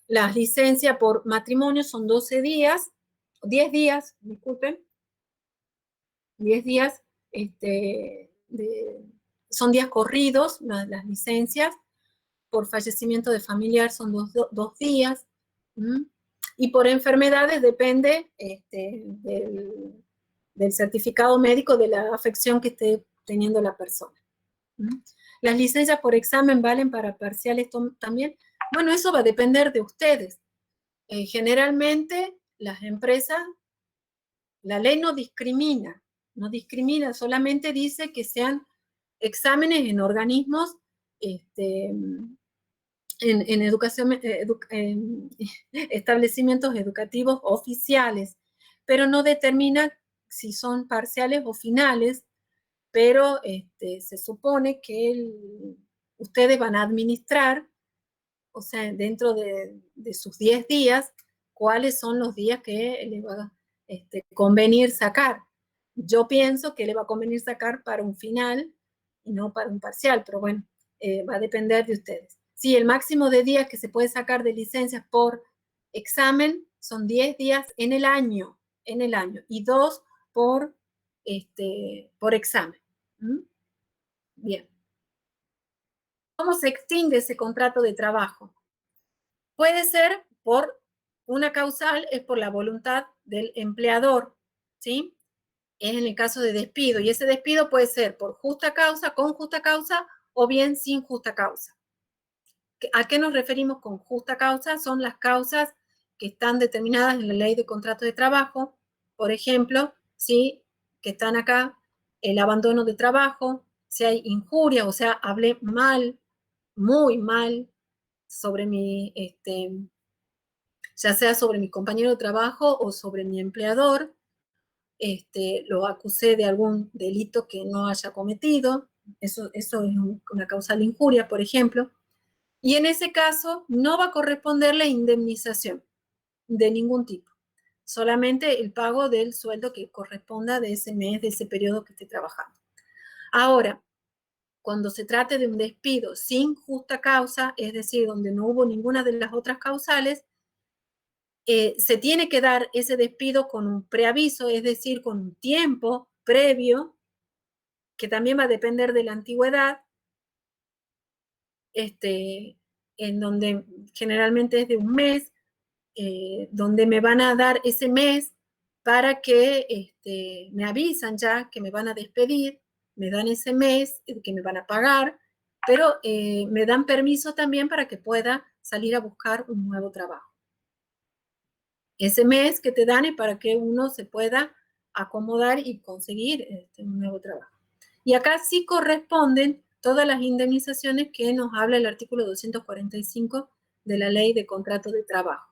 Las licencias por matrimonio son 12 días, 10 días, disculpen, 10 días, son días corridos, las licencias. Por fallecimiento de familiar son 2 días. Y por enfermedades depende del certificado médico de la afección que esté teniendo la persona. Las licencias por examen valen para parciales también. Bueno, eso va a depender de ustedes. Generalmente las empresas, la ley no discrimina, solamente dice que sean exámenes en organismos, en educación, en establecimientos educativos oficiales, pero no determina si son parciales o finales, pero se supone que ustedes van a administrar, o sea, dentro de sus 10 días, cuáles son los días que le va a convenir sacar. Yo pienso que le va a convenir sacar para un final y no para un parcial, pero bueno, va a depender de ustedes. Sí, el máximo de días que se puede sacar de licencias por examen son 10 días en el año, y 2 por examen. Bien. ¿Cómo se extingue ese contrato de trabajo? Puede ser por una causal, es por la voluntad del empleador, ¿sí? Es en el caso de despido, y ese despido puede ser por justa causa, con justa causa, o bien sin justa causa. ¿A qué nos referimos con justa causa? Son las causas que están determinadas en la ley de contrato de trabajo, por ejemplo, ¿sí? Que están acá, el abandono de trabajo, si hay injuria, o sea, hablé mal, muy mal, sobre ya sea sobre mi compañero de trabajo o sobre mi empleador, lo acusé de algún delito que no haya cometido, eso es una causal injuria, por ejemplo, y en ese caso no va a corresponderle indemnización de ningún tipo, solamente el pago del sueldo que corresponda de ese mes, de ese periodo que esté trabajando. Ahora, cuando se trate de un despido sin justa causa, es decir, donde no hubo ninguna de las otras causales, se tiene que dar ese despido con un preaviso, es decir, con un tiempo previo, que también va a depender de la antigüedad, en donde generalmente es de un mes, donde me van a dar ese mes para que me avisan ya que me van a despedir, me dan ese mes que me van a pagar, pero me dan permiso también para que pueda salir a buscar un nuevo trabajo. Ese mes que te dan es para que uno se pueda acomodar y conseguir un nuevo trabajo. Y acá sí corresponden todas las indemnizaciones que nos habla el artículo 245 de la Ley de Contrato de Trabajo.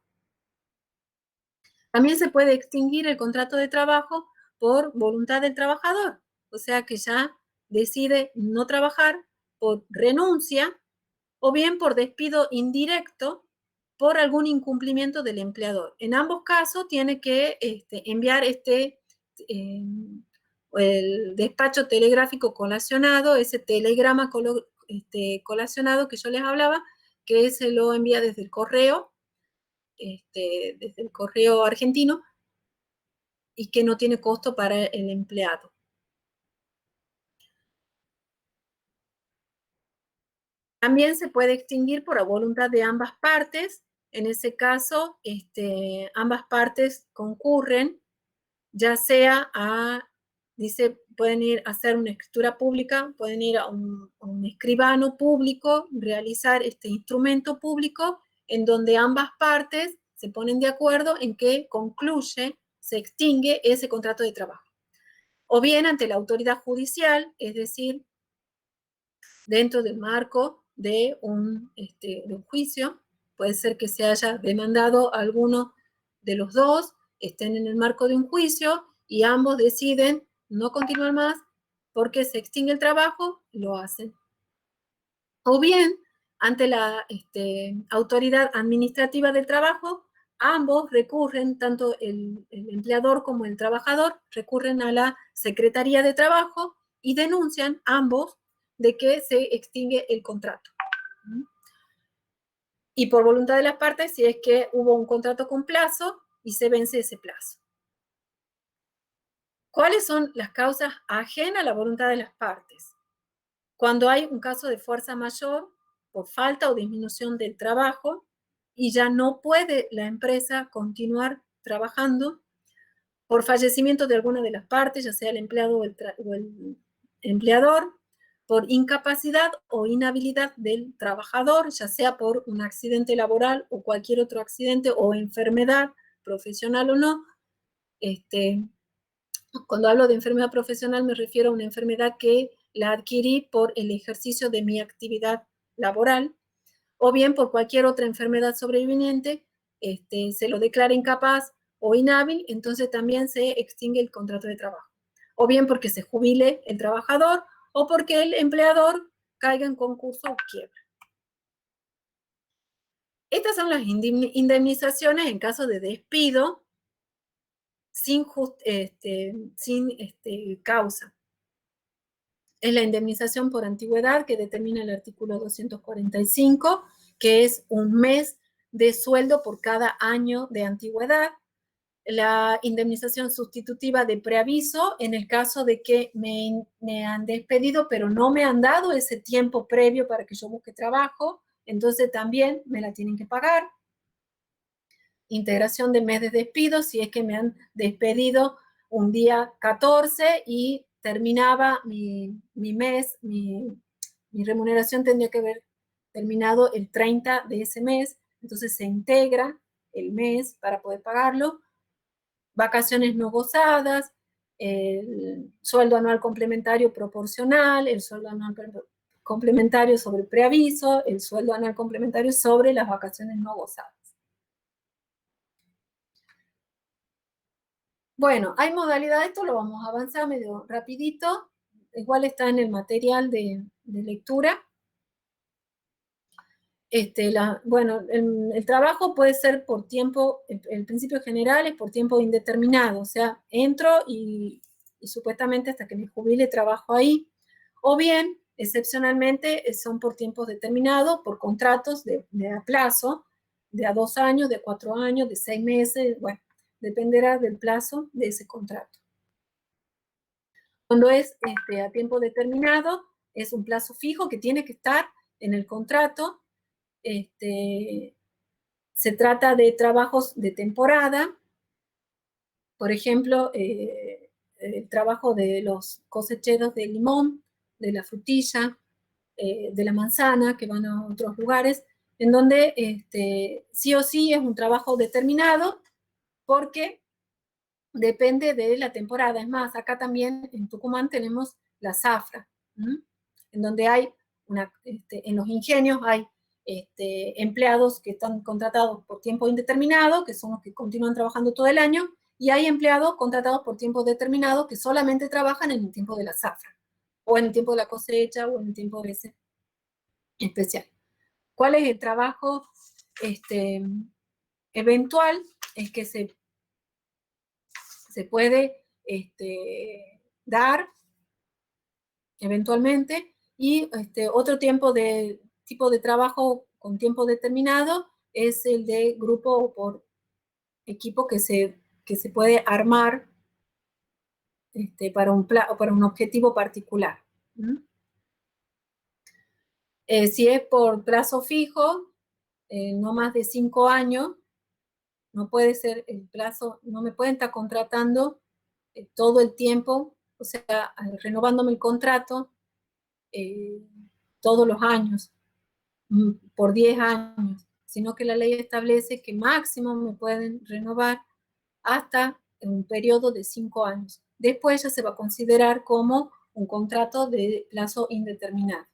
También se puede extinguir el contrato de trabajo por voluntad del trabajador, o sea que ya decide no trabajar por renuncia o bien por despido indirecto por algún incumplimiento del empleador. En ambos casos tiene que enviar el despacho telegráfico colacionado, ese telegrama colacionado que yo les hablaba, que se lo envía desde el correo argentino, y que no tiene costo para el empleado. También se puede extinguir por la voluntad de ambas partes. En ese caso, ambas partes concurren, ya sea pueden ir a hacer una escritura pública, pueden ir a un escribano público, realizar este instrumento público, en donde ambas partes se ponen de acuerdo en que concluye, se extingue ese contrato de trabajo. O bien ante la autoridad judicial, es decir, dentro del marco de un juicio, puede ser que se haya demandado a alguno de los dos, estén en el marco de un juicio y ambos deciden no continuar más porque se extingue el trabajo, lo hacen. O bien, ante la autoridad administrativa del trabajo, ambos recurren, tanto el empleador como el trabajador, recurren a la Secretaría de Trabajo y denuncian ambos de que se extingue el contrato. Y por voluntad de las partes, si es que hubo un contrato con plazo y se vence ese plazo. ¿Cuáles son las causas ajenas a la voluntad de las partes? Cuando hay un caso de fuerza mayor por falta o disminución del trabajo y ya no puede la empresa continuar trabajando por fallecimiento de alguna de las partes, ya sea el empleado o el empleador, por incapacidad o inhabilidad del trabajador, ya sea por un accidente laboral o cualquier otro accidente o enfermedad profesional o no. Cuando hablo de enfermedad profesional me refiero a una enfermedad que la adquirí por el ejercicio de mi actividad laboral, o bien por cualquier otra enfermedad sobreviviente, se lo declara incapaz o inhábil, entonces también se extingue el contrato de trabajo. O bien porque se jubile el trabajador o porque el empleador caiga en concurso o quiebra. Estas son las indemnizaciones en caso de despido sin causa. Es la indemnización por antigüedad que determina el artículo 245, que es un mes de sueldo por cada año de antigüedad. La indemnización sustitutiva de preaviso en el caso de que me han despedido, pero no me han dado ese tiempo previo para que yo busque trabajo, entonces también me la tienen que pagar. Integración de mes de despido, si es que me han despedido un día 14 y terminaba mi mes, mi remuneración tendría que haber terminado el 30 de ese mes, entonces se integra el mes para poder pagarlo. Vacaciones no gozadas, el sueldo anual complementario proporcional, el sueldo anual complementario sobre el preaviso, el sueldo anual complementario sobre las vacaciones no gozadas. Bueno, hay modalidades, esto lo vamos a avanzar medio rapidito, igual está en el material de lectura. Bueno, el trabajo puede ser por tiempo, el principio general es por tiempo indeterminado, o sea, entro y supuestamente hasta que me jubile trabajo ahí, o bien, excepcionalmente, son por tiempos determinados, por contratos de a plazo, de a 2 años, de 4 años, de 6 meses, bueno, dependerá del plazo de ese contrato. Cuando es a tiempo determinado, es un plazo fijo que tiene que estar en el contrato. Se trata de trabajos de temporada, por ejemplo, el trabajo de los cosecheros de limón, de la frutilla, de la manzana, que van a otros lugares, en donde sí o sí es un trabajo determinado, porque depende de la temporada. Es más, acá también en Tucumán tenemos la zafra, en donde hay en los ingenios hay empleados que están contratados por tiempo indeterminado, que son los que continúan trabajando todo el año, y hay empleados contratados por tiempo determinado que solamente trabajan en el tiempo de la zafra, o en el tiempo de la cosecha, o en el tiempo de ese especial. ¿Cuál es el trabajo eventual? Es que se puede dar eventualmente, y otro tipo de trabajo con tiempo determinado es el de grupo o por equipo que se puede armar para un objetivo particular. Si es por plazo fijo, no más de 5 años, no puede ser el plazo, no me pueden estar contratando todo el tiempo, o sea, renovándome el contrato todos los años, por 10 años, sino que la ley establece que máximo me pueden renovar hasta un periodo de 5 años. Después ya se va a considerar como un contrato de plazo indeterminado.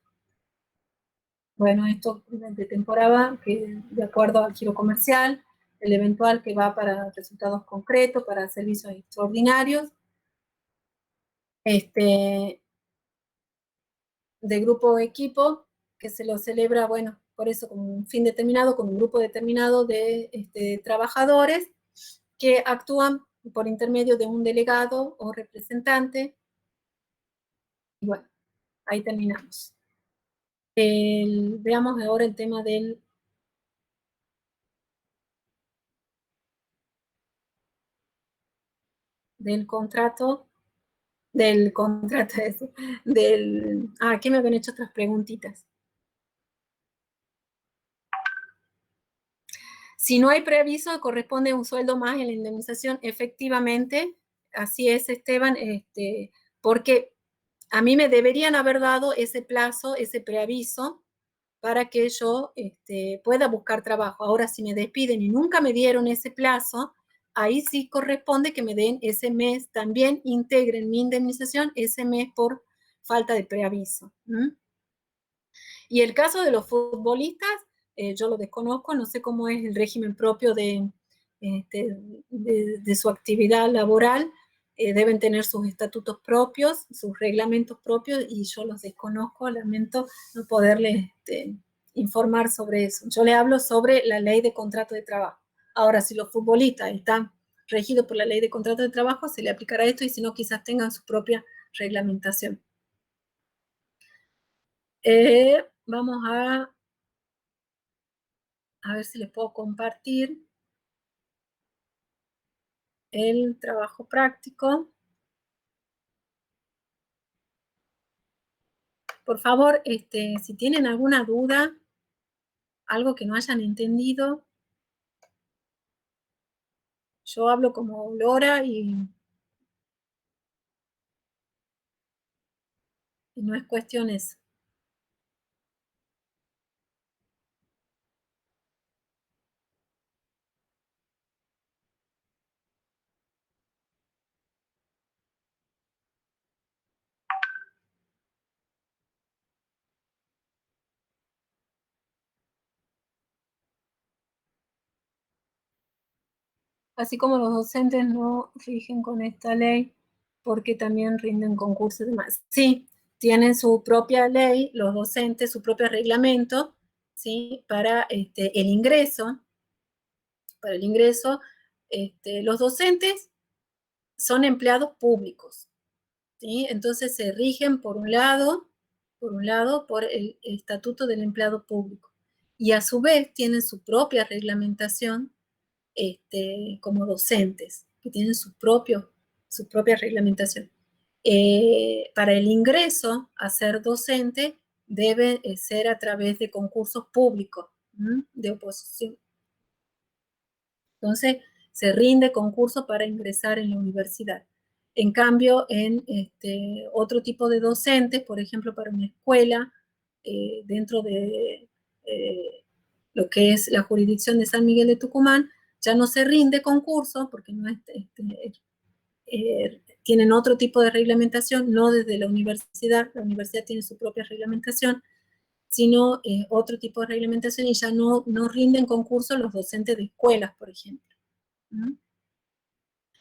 Bueno, esto de temporada, que de acuerdo al giro comercial, el eventual que va para resultados concretos, para servicios extraordinarios, de grupo o equipo, que se lo celebra, bueno, por eso con un fin determinado, con un grupo determinado de trabajadores que actúan por intermedio de un delegado o representante. Y bueno, ahí terminamos. Veamos ahora el tema del contrato, aquí me habían hecho otras preguntitas. Si no hay preaviso, corresponde un sueldo más en la indemnización. Efectivamente, así es, Esteban, porque a mí me deberían haber dado ese plazo, ese preaviso, para que yo pueda buscar trabajo. Ahora, si me despiden y nunca me dieron ese plazo, ahí sí corresponde que me den ese mes, también integren mi indemnización ese mes por falta de preaviso. Y el caso de los futbolistas, yo lo desconozco, no sé cómo es el régimen propio de su actividad laboral, deben tener sus estatutos propios, sus reglamentos propios, y yo los desconozco, lamento no poderles informar sobre eso. Yo le hablo sobre la ley de contrato de trabajo. Ahora, si los futbolistas están regidos por la ley de contrato de trabajo, se le aplicará esto, y si no, quizás tengan su propia reglamentación. Vamos a ver si les puedo compartir el trabajo práctico. Por favor, si tienen alguna duda, algo que no hayan entendido, yo hablo como Lora y no es cuestión eso. Así como los docentes no rigen con esta ley, porque también rinden concursos y demás. Sí, tienen su propia ley, los docentes, su propio reglamento, ¿sí? Para el ingreso. Para el ingreso, los docentes son empleados públicos, ¿sí? Entonces se rigen por un lado, por el Estatuto del Empleado Público, y a su vez tienen su propia reglamentación como docentes, que tienen su propia reglamentación. Para el ingreso a ser docente debe ser a través de concursos públicos de oposición. Entonces, se rinde concurso para ingresar en la universidad. En cambio, en otro tipo de docentes, por ejemplo, para una escuela, dentro de lo que es la jurisdicción de San Miguel de Tucumán, ya no se rinde concurso, porque no es, tienen otro tipo de reglamentación, no desde la universidad tiene su propia reglamentación, sino otro tipo de reglamentación, y ya no rinden concurso los docentes de escuelas, por ejemplo.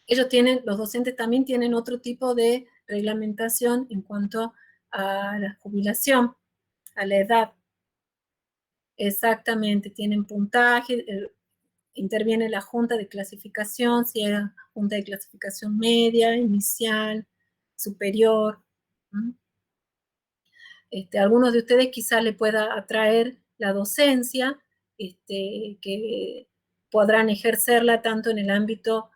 Los docentes también tienen otro tipo de reglamentación en cuanto a la jubilación, a la edad. Exactamente, tienen puntaje, interviene la junta de clasificación, si era junta de clasificación media, inicial, superior. Algunos de ustedes quizás le pueda atraer la docencia, que podrán ejercerla tanto en el ámbito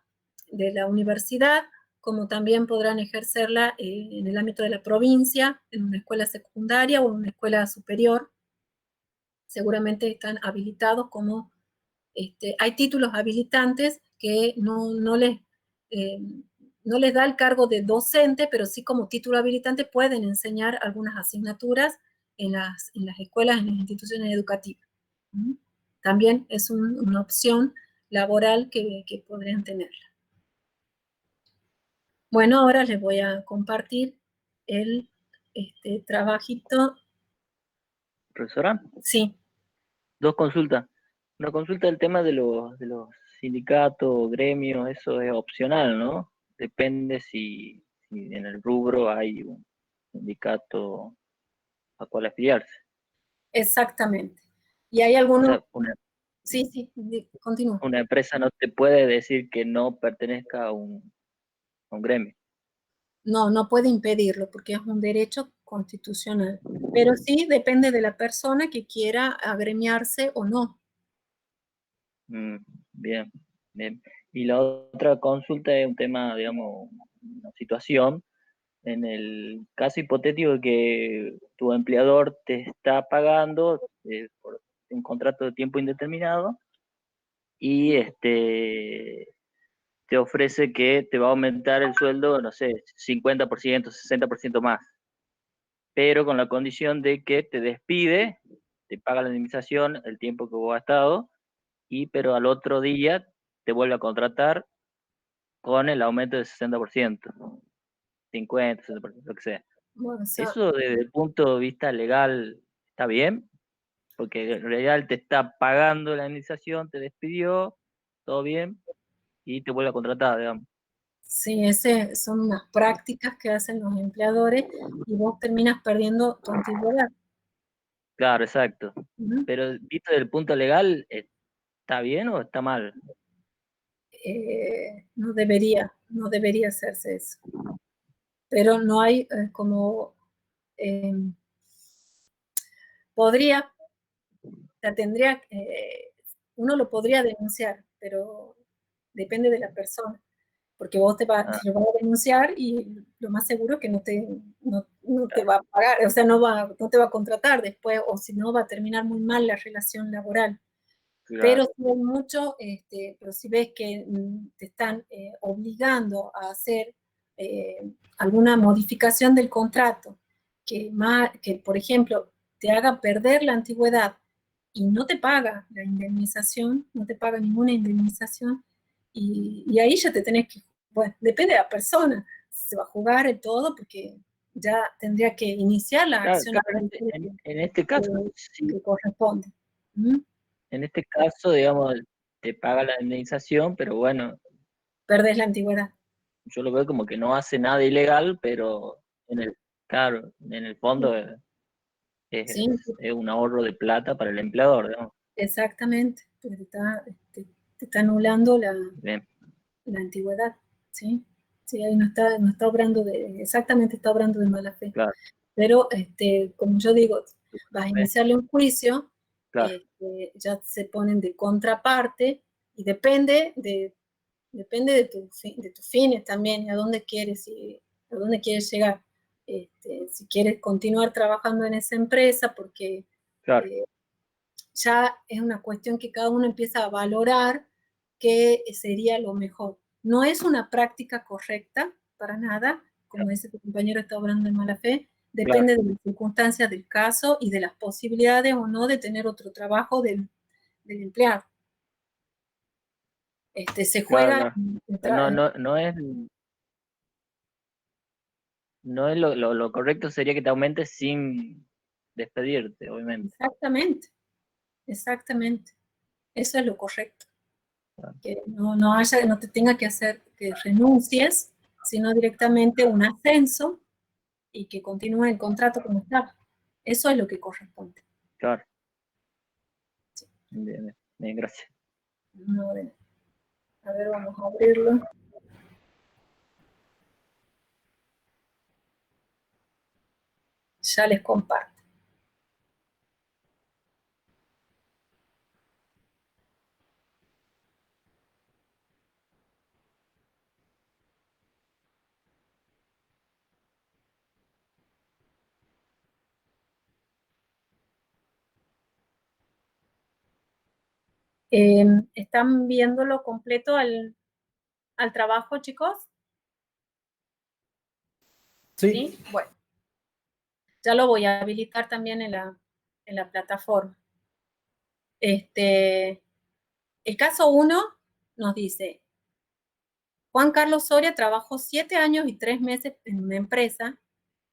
de la universidad, como también podrán ejercerla en el ámbito de la provincia, en una escuela secundaria o en una escuela superior. Seguramente están habilitados como, hay títulos habilitantes que no les da el cargo de docente, pero sí como título habilitante pueden enseñar algunas asignaturas en las escuelas, en las instituciones educativas. También es una opción laboral que podrían tener. Bueno, ahora les voy a compartir el trabajito. Profesora, Sí. dos consultas. Una consulta del tema de los sindicatos, gremios, eso es opcional, ¿no? Depende si en el rubro hay un sindicato a cual afiliarse. Exactamente. Y hay O algunos... sea, Sí, continúa. una empresa no te puede decir que no pertenezca a un gremio. No puede impedirlo porque es un derecho constitucional. Pero sí depende de la persona que quiera agremiarse o no. Bien. Y la otra consulta es un tema, digamos, una situación. En el caso hipotético de que tu empleador te está pagando por un contrato de tiempo indeterminado y te ofrece que te va a aumentar el sueldo, no sé, 50%, 60% más, pero con la condición de que te despide, te paga la indemnización el tiempo que vos has estado, pero al otro día te vuelve a contratar con el aumento del 60%, 50, 60%, lo que sea. Bueno, Eso desde el punto de vista legal está bien, porque en realidad te está pagando la indemnización, te despidió, todo bien, y te vuelve a contratar, digamos. sí, son unas prácticas que hacen los empleadores y vos terminas perdiendo tu antigüedad. Claro, exacto. Pero visto desde el punto legal, ¿está bien o está mal? No debería hacerse eso. Pero no hay como... podría, uno lo podría denunciar, pero depende de la persona, porque vos te lo vas a denunciar y lo más seguro es que no te va a pagar, o sea, no te va a contratar después, o si no va a terminar muy mal la relación laboral. Claro. Pero si hay mucho, pero si ves que te están obligando a hacer alguna modificación del contrato, que por ejemplo te haga perder la antigüedad y no te paga la indemnización, no te paga ninguna indemnización, y ahí ya te tenés que, bueno, depende de la persona, se va a jugar el todo porque ya tendría que iniciar la acción en este caso, que corresponde. ¿Mm? En este caso, digamos, te paga la indemnización, pero bueno, Perdés la antigüedad. yo lo veo como que no hace nada ilegal, pero claro, en el fondo Sí, es un ahorro de plata para el empleador, digamos. exactamente, porque te está anulando la Bien. antigüedad, ¿sí? Sí, ahí no está obrando exactamente está obrando de mala fe. Claro. Pero, como yo digo, vas a iniciarle un juicio, Claro. ya se ponen de contraparte, y depende de tus fines también, y a dónde quieres llegar. Si quieres continuar trabajando en esa empresa, porque Claro. ya es una cuestión que cada uno empieza a valorar qué sería lo mejor. No es una práctica correcta para nada, como dice tu compañero, está obrando en mala fe, depende de las circunstancias del caso y de las posibilidades o no de tener otro trabajo del empleado. Se juega... Claro. No es lo correcto sería que te aumentes sin despedirte, obviamente. Exactamente. Eso es lo correcto. Claro. Que no te tenga que hacer que renuncies, sino directamente un ascenso y que continúe el contrato como está. Eso es lo que corresponde. Claro. Sí. Bien, gracias. A ver, vamos a abrirlo. Ya les comparto. ¿Están viéndolo completo al trabajo, chicos? Sí. ¿Sí? Bueno, ya lo voy a habilitar también en la plataforma. El caso 1 nos dice, Juan Carlos Soria trabajó 7 años y 3 meses en una empresa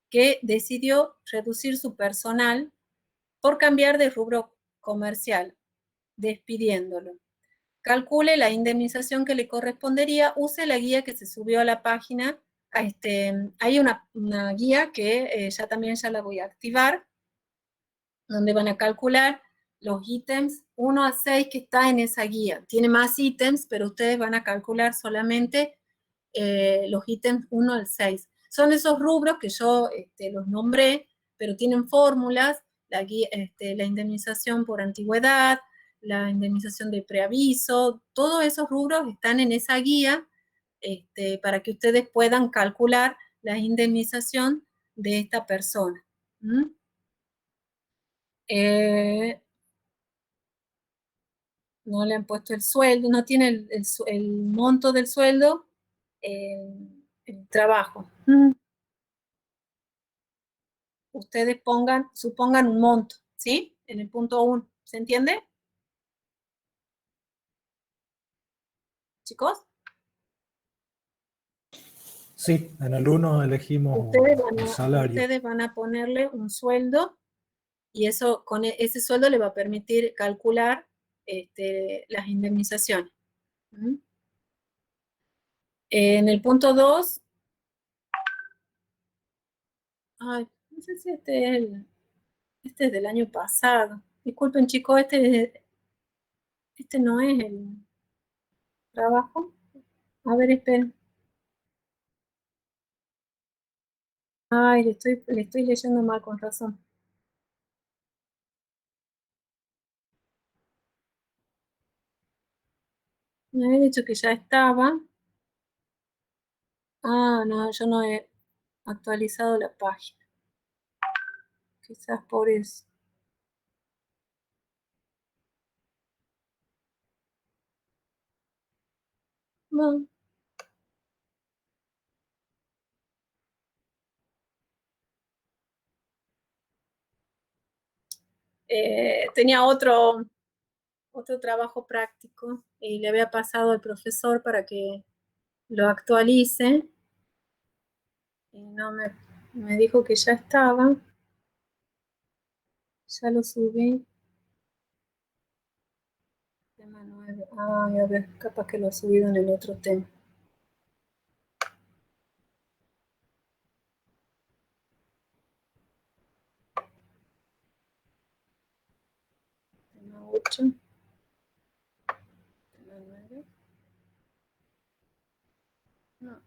que decidió reducir su personal por cambiar de rubro comercial, despidiéndolo. Calcule la indemnización que le correspondería, use la guía que se subió a la página. Hay una guía que ya también ya la voy a activar, donde van a calcular los ítems 1 a 6 que está en esa guía. Tiene más ítems, pero ustedes van a calcular solamente los ítems 1 al 6. Son esos rubros que yo los nombré, pero tienen fórmulas, la indemnización por antigüedad, la indemnización de preaviso, todos esos rubros están en esa guía para que ustedes puedan calcular la indemnización de esta persona. ¿Mm? No le han puesto el sueldo, no tiene el monto del sueldo, el trabajo. Ustedes supongan un monto, ¿sí? En el punto 1, ¿se entiende? ¿Chicos? Sí, en el 1 elegimos el salario. Ustedes van a ponerle un sueldo y eso, con ese sueldo le va a permitir calcular las indemnizaciones. ¿Mm? En el punto 2, ay, no sé si este es del año pasado. Disculpen, chicos, este no es el trabajo. A ver, esperen. Ay, le estoy leyendo mal, con razón. Me había dicho que ya estaba. Ah, no, yo no he actualizado la página. Quizás por eso. No. Tenía otro trabajo práctico y le había pasado al profesor para que lo actualice y no me dijo que ya estaba. Ya lo subí. Tema 9. Ay, a ver, capaz que lo he subido en el otro tema. Tema 8. Tema 9. No.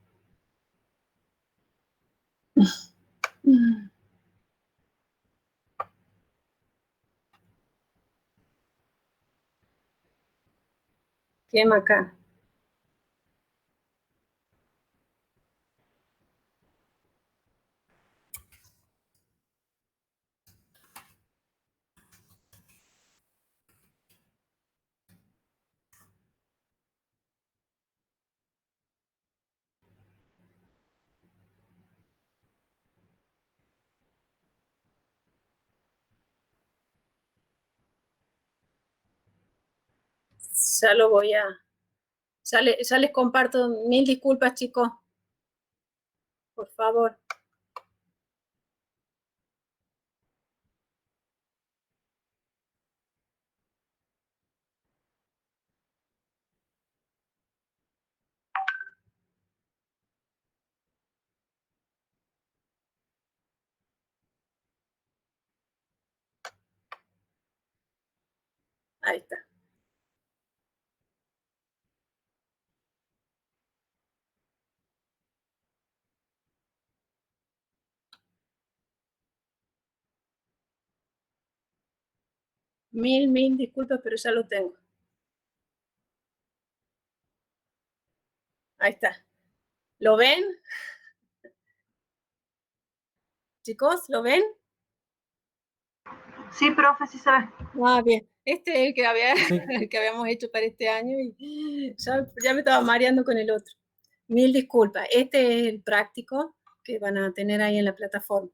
Quema acá. Ya lo voy a... Ya les comparto. Mil disculpas, chicos. Por favor. Ahí está. Mil disculpas, pero ya lo tengo. Ahí está. ¿Lo ven? Chicos, ¿lo ven? Sí, profe, sí se ve. Ah, bien. Este es el que, Sí. el que habíamos hecho para este año y ya me estaba mareando con el otro. Mil disculpas. Este es el práctico que van a tener ahí en la plataforma.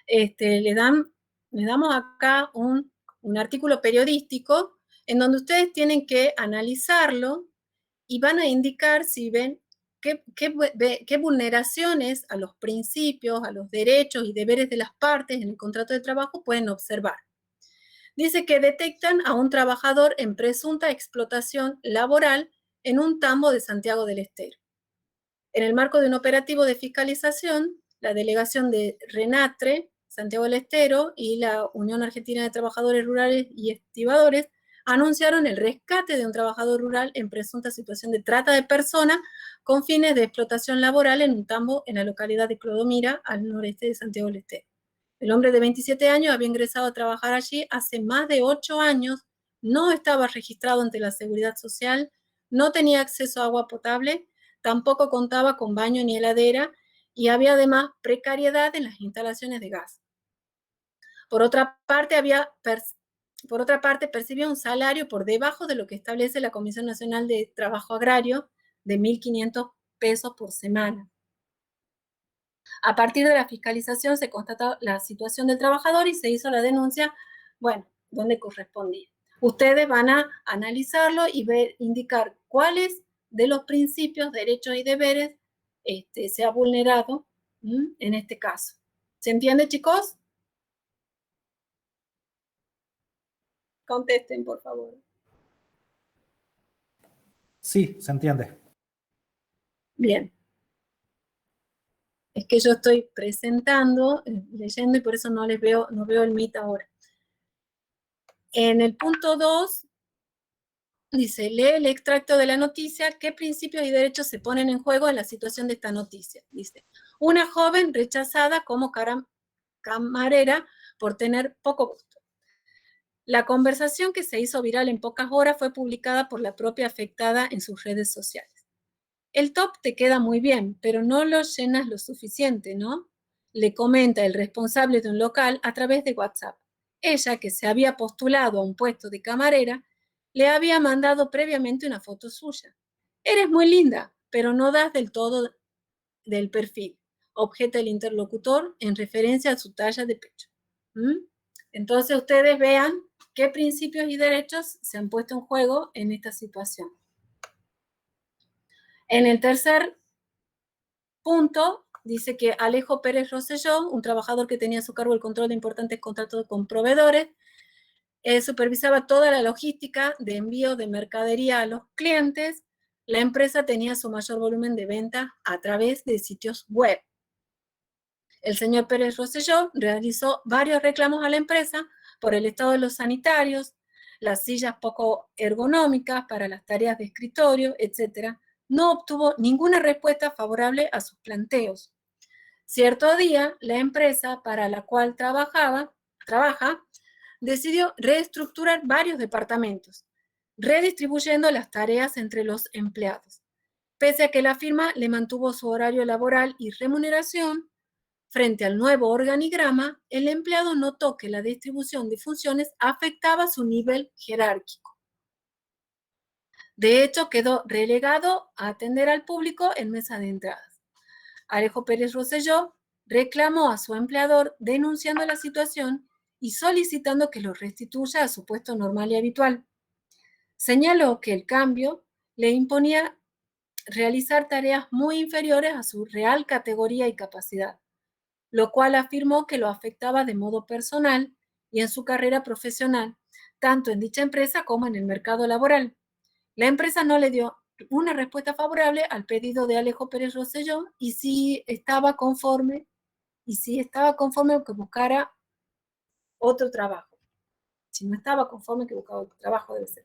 Le damos acá un artículo periodístico en donde ustedes tienen que analizarlo y van a indicar si ven qué vulneraciones a los principios, a los derechos y deberes de las partes en el contrato de trabajo pueden observar. Dice que detectan a un trabajador en presunta explotación laboral en un tambo de Santiago del Estero. En el marco de un operativo de fiscalización, la delegación de RENATRE, Santiago del Estero, y la Unión Argentina de Trabajadores Rurales y Estibadores anunciaron el rescate de un trabajador rural en presunta situación de trata de personas con fines de explotación laboral en un tambo en la localidad de Clodomira, al noreste de Santiago del Estero. El hombre de 27 años había ingresado a trabajar allí hace más de 8 años, no estaba registrado ante la Seguridad Social, no tenía acceso a agua potable, tampoco contaba con baño ni heladera y había además precariedad en las instalaciones de gas. Por otra parte, percibía un salario por debajo de lo que establece la Comisión Nacional de Trabajo Agrario de 1.500 pesos por semana. A partir de la fiscalización se constató la situación del trabajador y se hizo la denuncia, bueno, donde correspondía. Ustedes van a analizarlo y indicar cuáles de los principios, derechos y deberes se ha vulnerado en este caso. ¿Se entiende, chicos? Contesten, por favor. Sí, se entiende. Bien. Es que yo estoy presentando, leyendo, y por eso no veo el Meet ahora. En el punto 2, dice, lee el extracto de la noticia, ¿qué principios y derechos se ponen en juego en la situación de esta noticia? Dice, una joven rechazada como camarera por tener poco gusto. La conversación que se hizo viral en pocas horas fue publicada por la propia afectada en sus redes sociales. El top te queda muy bien, pero no lo llenas lo suficiente, ¿no? Le comenta el responsable de un local a través de WhatsApp. Ella, que se había postulado a un puesto de camarera, le había mandado previamente una foto suya. Eres muy linda, pero no das del todo del perfil, objeta el interlocutor en referencia a su talla de pecho. Entonces ustedes vean qué principios y derechos se han puesto en juego en esta situación. En el tercer punto, dice que Alejo Pérez Rosselló, un trabajador que tenía a su cargo el control de importantes contratos con proveedores, supervisaba toda la logística de envío de mercadería a los clientes. La empresa tenía su mayor volumen de venta a través de sitios web. El señor Pérez Rosselló realizó varios reclamos a la empresa por el estado de los sanitarios, las sillas poco ergonómicas para las tareas de escritorio, etc. No obtuvo ninguna respuesta favorable a sus planteos. Cierto día, la empresa para la cual trabaja, decidió reestructurar varios departamentos, redistribuyendo las tareas entre los empleados. Pese a que la firma le mantuvo su horario laboral y remuneración, frente al nuevo organigrama, el empleado notó que la distribución de funciones afectaba su nivel jerárquico. De hecho, quedó relegado a atender al público en mesa de entradas. Alejo Pérez Rosselló reclamó a su empleador denunciando la situación y solicitando que lo restituya a su puesto normal y habitual. Señaló que el cambio le imponía realizar tareas muy inferiores a su real categoría y capacidad, lo cual afirmó que lo afectaba de modo personal y en su carrera profesional, tanto en dicha empresa como en el mercado laboral. La empresa no le dio una respuesta favorable al pedido de Alejo Pérez Rosselló y sí estaba conforme que buscara otro trabajo. Si no estaba conforme que buscaba otro trabajo, debe ser.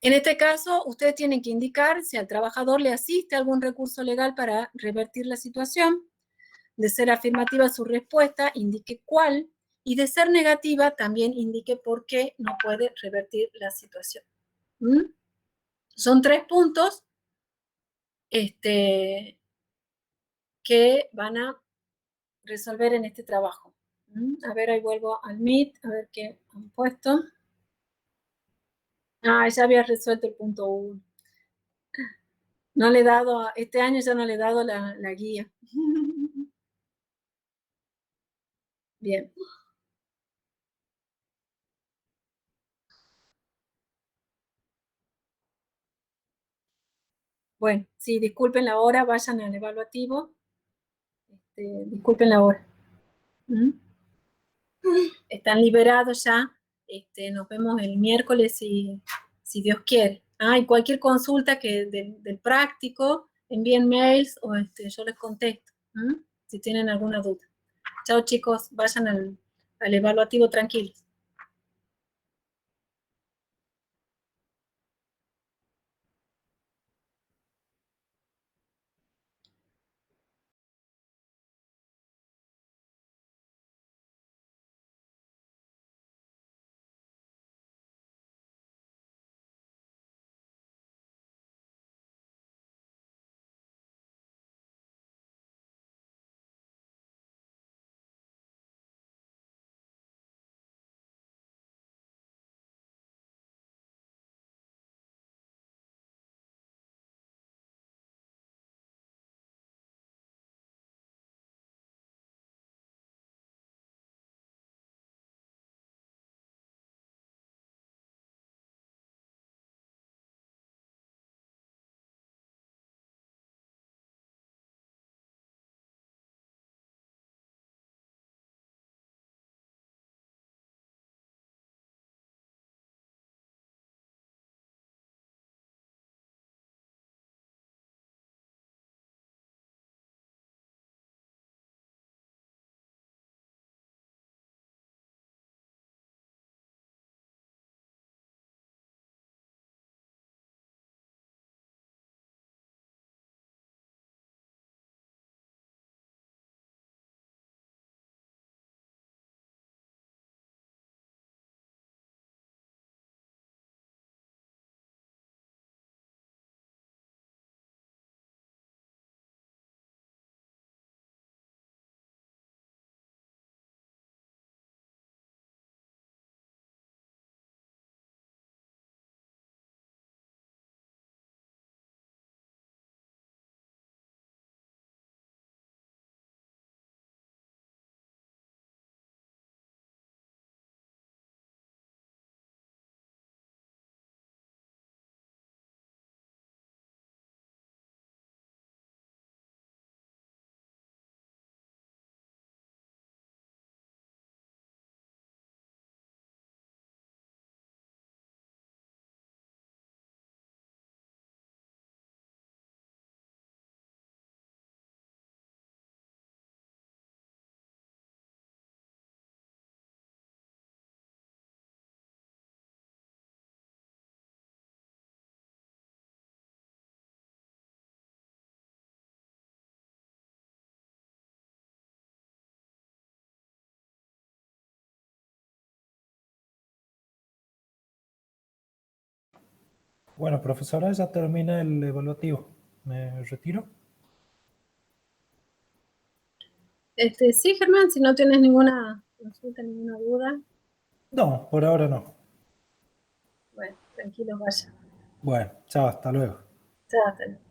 En este caso, ustedes tienen que indicar si al trabajador le asiste algún recurso legal para revertir la situación. De ser afirmativa su respuesta, indique cuál Y de ser negativa, también indique por qué no puede revertir la situación. ¿Mm? Son 3 puntos que van a resolver en este trabajo. A ver, ahí vuelvo al Meet, a ver qué han puesto. Ah, ya había resuelto el punto 1. No le he dado, este año ya no le he dado la guía. Bien. Bueno, sí, disculpen la hora, vayan al evaluativo. Disculpen la hora. Están liberados ya. Nos vemos el miércoles si Dios quiere. Y cualquier consulta del práctico, envíen mails o yo les contesto. Si tienen alguna duda. Chao chicos, vayan al evaluativo tranquilos. Bueno, profesora, ya termina el evaluativo. ¿Me retiro? Sí, Germán, si no tienes ninguna consulta, ninguna duda. No, por ahora no. Bueno, tranquilo, vaya. Bueno, chao, hasta luego. Chao, hasta luego.